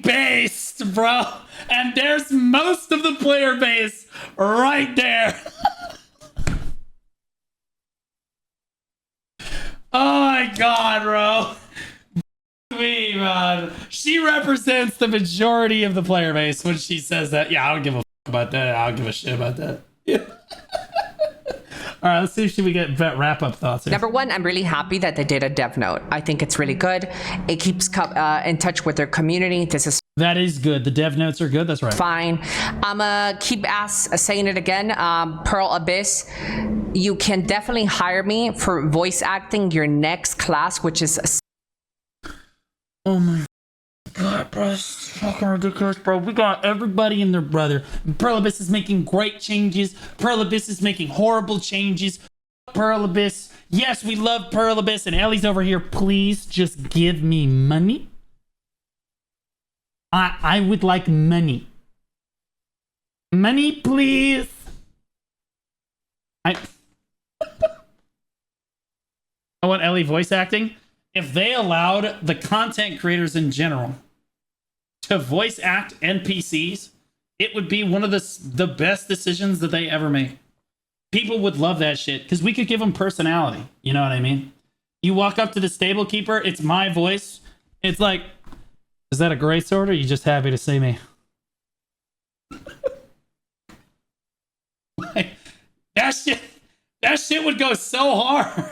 Based, bro. And there's most of the player base right there. Oh my god, bro. Me, man. She represents the majority of the player base when she says that. Yeah, I don't give a about that. I don't give a shit about that. Yeah. All right, let's see if we get wrap-up thoughts here. Number one, I'm really happy that they did a dev note. I think it's really good. It keeps in touch with their community. That is good. The dev notes are good. That's right. Fine. I'm keep saying it again. Pearl Abyss, you can definitely hire me for voice acting your next class, which is... Oh my god, bro. It's fucking ridiculous, bro. We got everybody and their brother. Pearl Abyss is making great changes. Pearl Abyss is making horrible changes. Pearl Abyss. Yes, we love Pearl Abyss. And Ellie's over here. Please just give me money. I would like money. Money, please. I want Ellie voice acting. If they allowed the content creators in general to voice act NPCs, it would be one of the best decisions that they ever make. People would love that shit because we could give them personality. You know what I mean? You walk up to the stable keeper, it's my voice. It's like, is that a great sword or are you just happy to see me? Like, that shit would go so hard.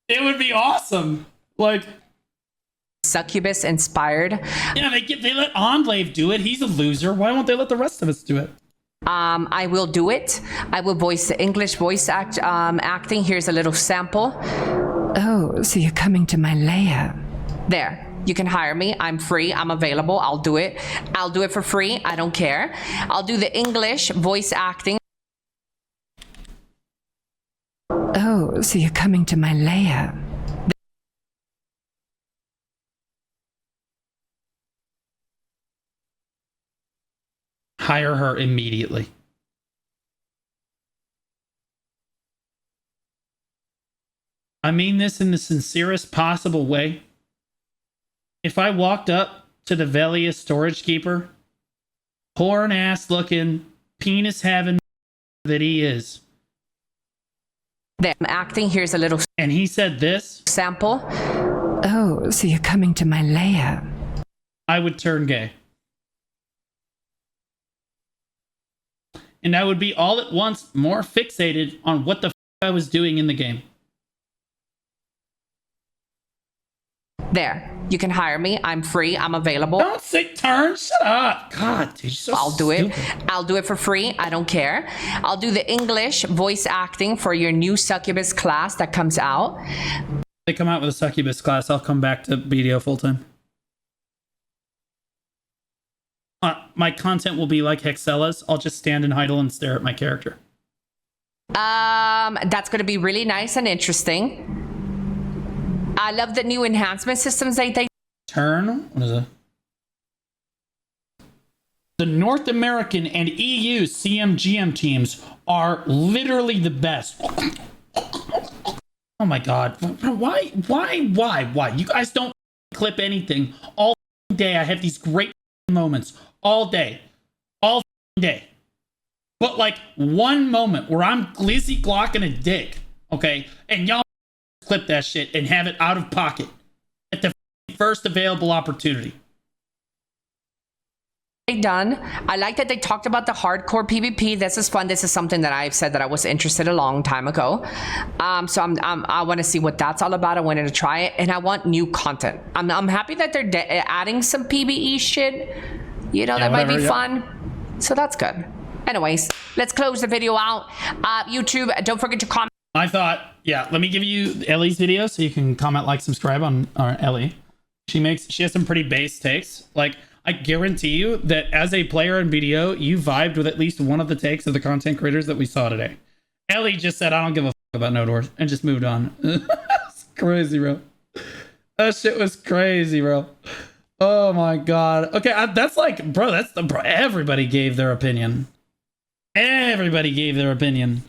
It would be awesome. Like, Succubus inspired. Yeah, they let Enclave do it. He's a loser. Why won't they let the rest of us do it? I will do it. I will voice the English voice acting. Here's a little sample. Oh, so you're coming to my lair. There. You can hire me. I'm free. I'm available. I'll do it. I'll do it for free. I don't care. I'll do the English voice acting. Oh, so you're coming to my lair. Hire her immediately. I mean this in the sincerest possible way. If I walked up to the Velia storage keeper, porn ass looking, penis having that he is. I'm acting. Here's a little. And he said this sample. Oh, so you're coming to my lair. I would turn gay. and I would be all at once more fixated on what the I was doing in the game. There. You can hire me. I'm free. I'm available. Don't say turn. Shut up. God, dude, you're so I'll do it. stupid. I'll do it for free. I don't care. I'll do the English voice acting for your new succubus class that comes out. If they come out with a succubus class, I'll come back to BDO full time. My content will be like Hexella's. I'll just stand and idle and stare at my character. That's going to be really nice and interesting. I love the new enhancement systems they Turn. What is it? The North American and EU CMGM teams are literally the best. Oh my God. Why? You guys don't clip anything. All day I have these great moments. All day. All day. But like one moment where I'm glizzy glocking a dick, okay? And y'all clip that shit and have it out of pocket at the first available opportunity. done. I like that they talked about the hardcore PvP. This is fun. This is something that I've said that I was interested a long time ago. So I want to see what that's all about. I wanted to try it, and I want new content. I'm happy that they're adding some PvE shit. You know, that might be fun. So that's good. Anyways, let's close the video out. YouTube, don't forget to comment. I thought, yeah, let me give you Ellie's video so you can comment, like, subscribe on Ellie. She has some pretty base takes. Like, I guarantee you that as a player in BDO, you vibed with at least one of the takes of the content creators that we saw today. Ellie just said, I don't give a fuck about Node Wars, and just moved on. It's crazy, bro. That shit was crazy, bro. Oh my God. Okay, that's like, bro, everybody gave their opinion. Everybody gave their opinion.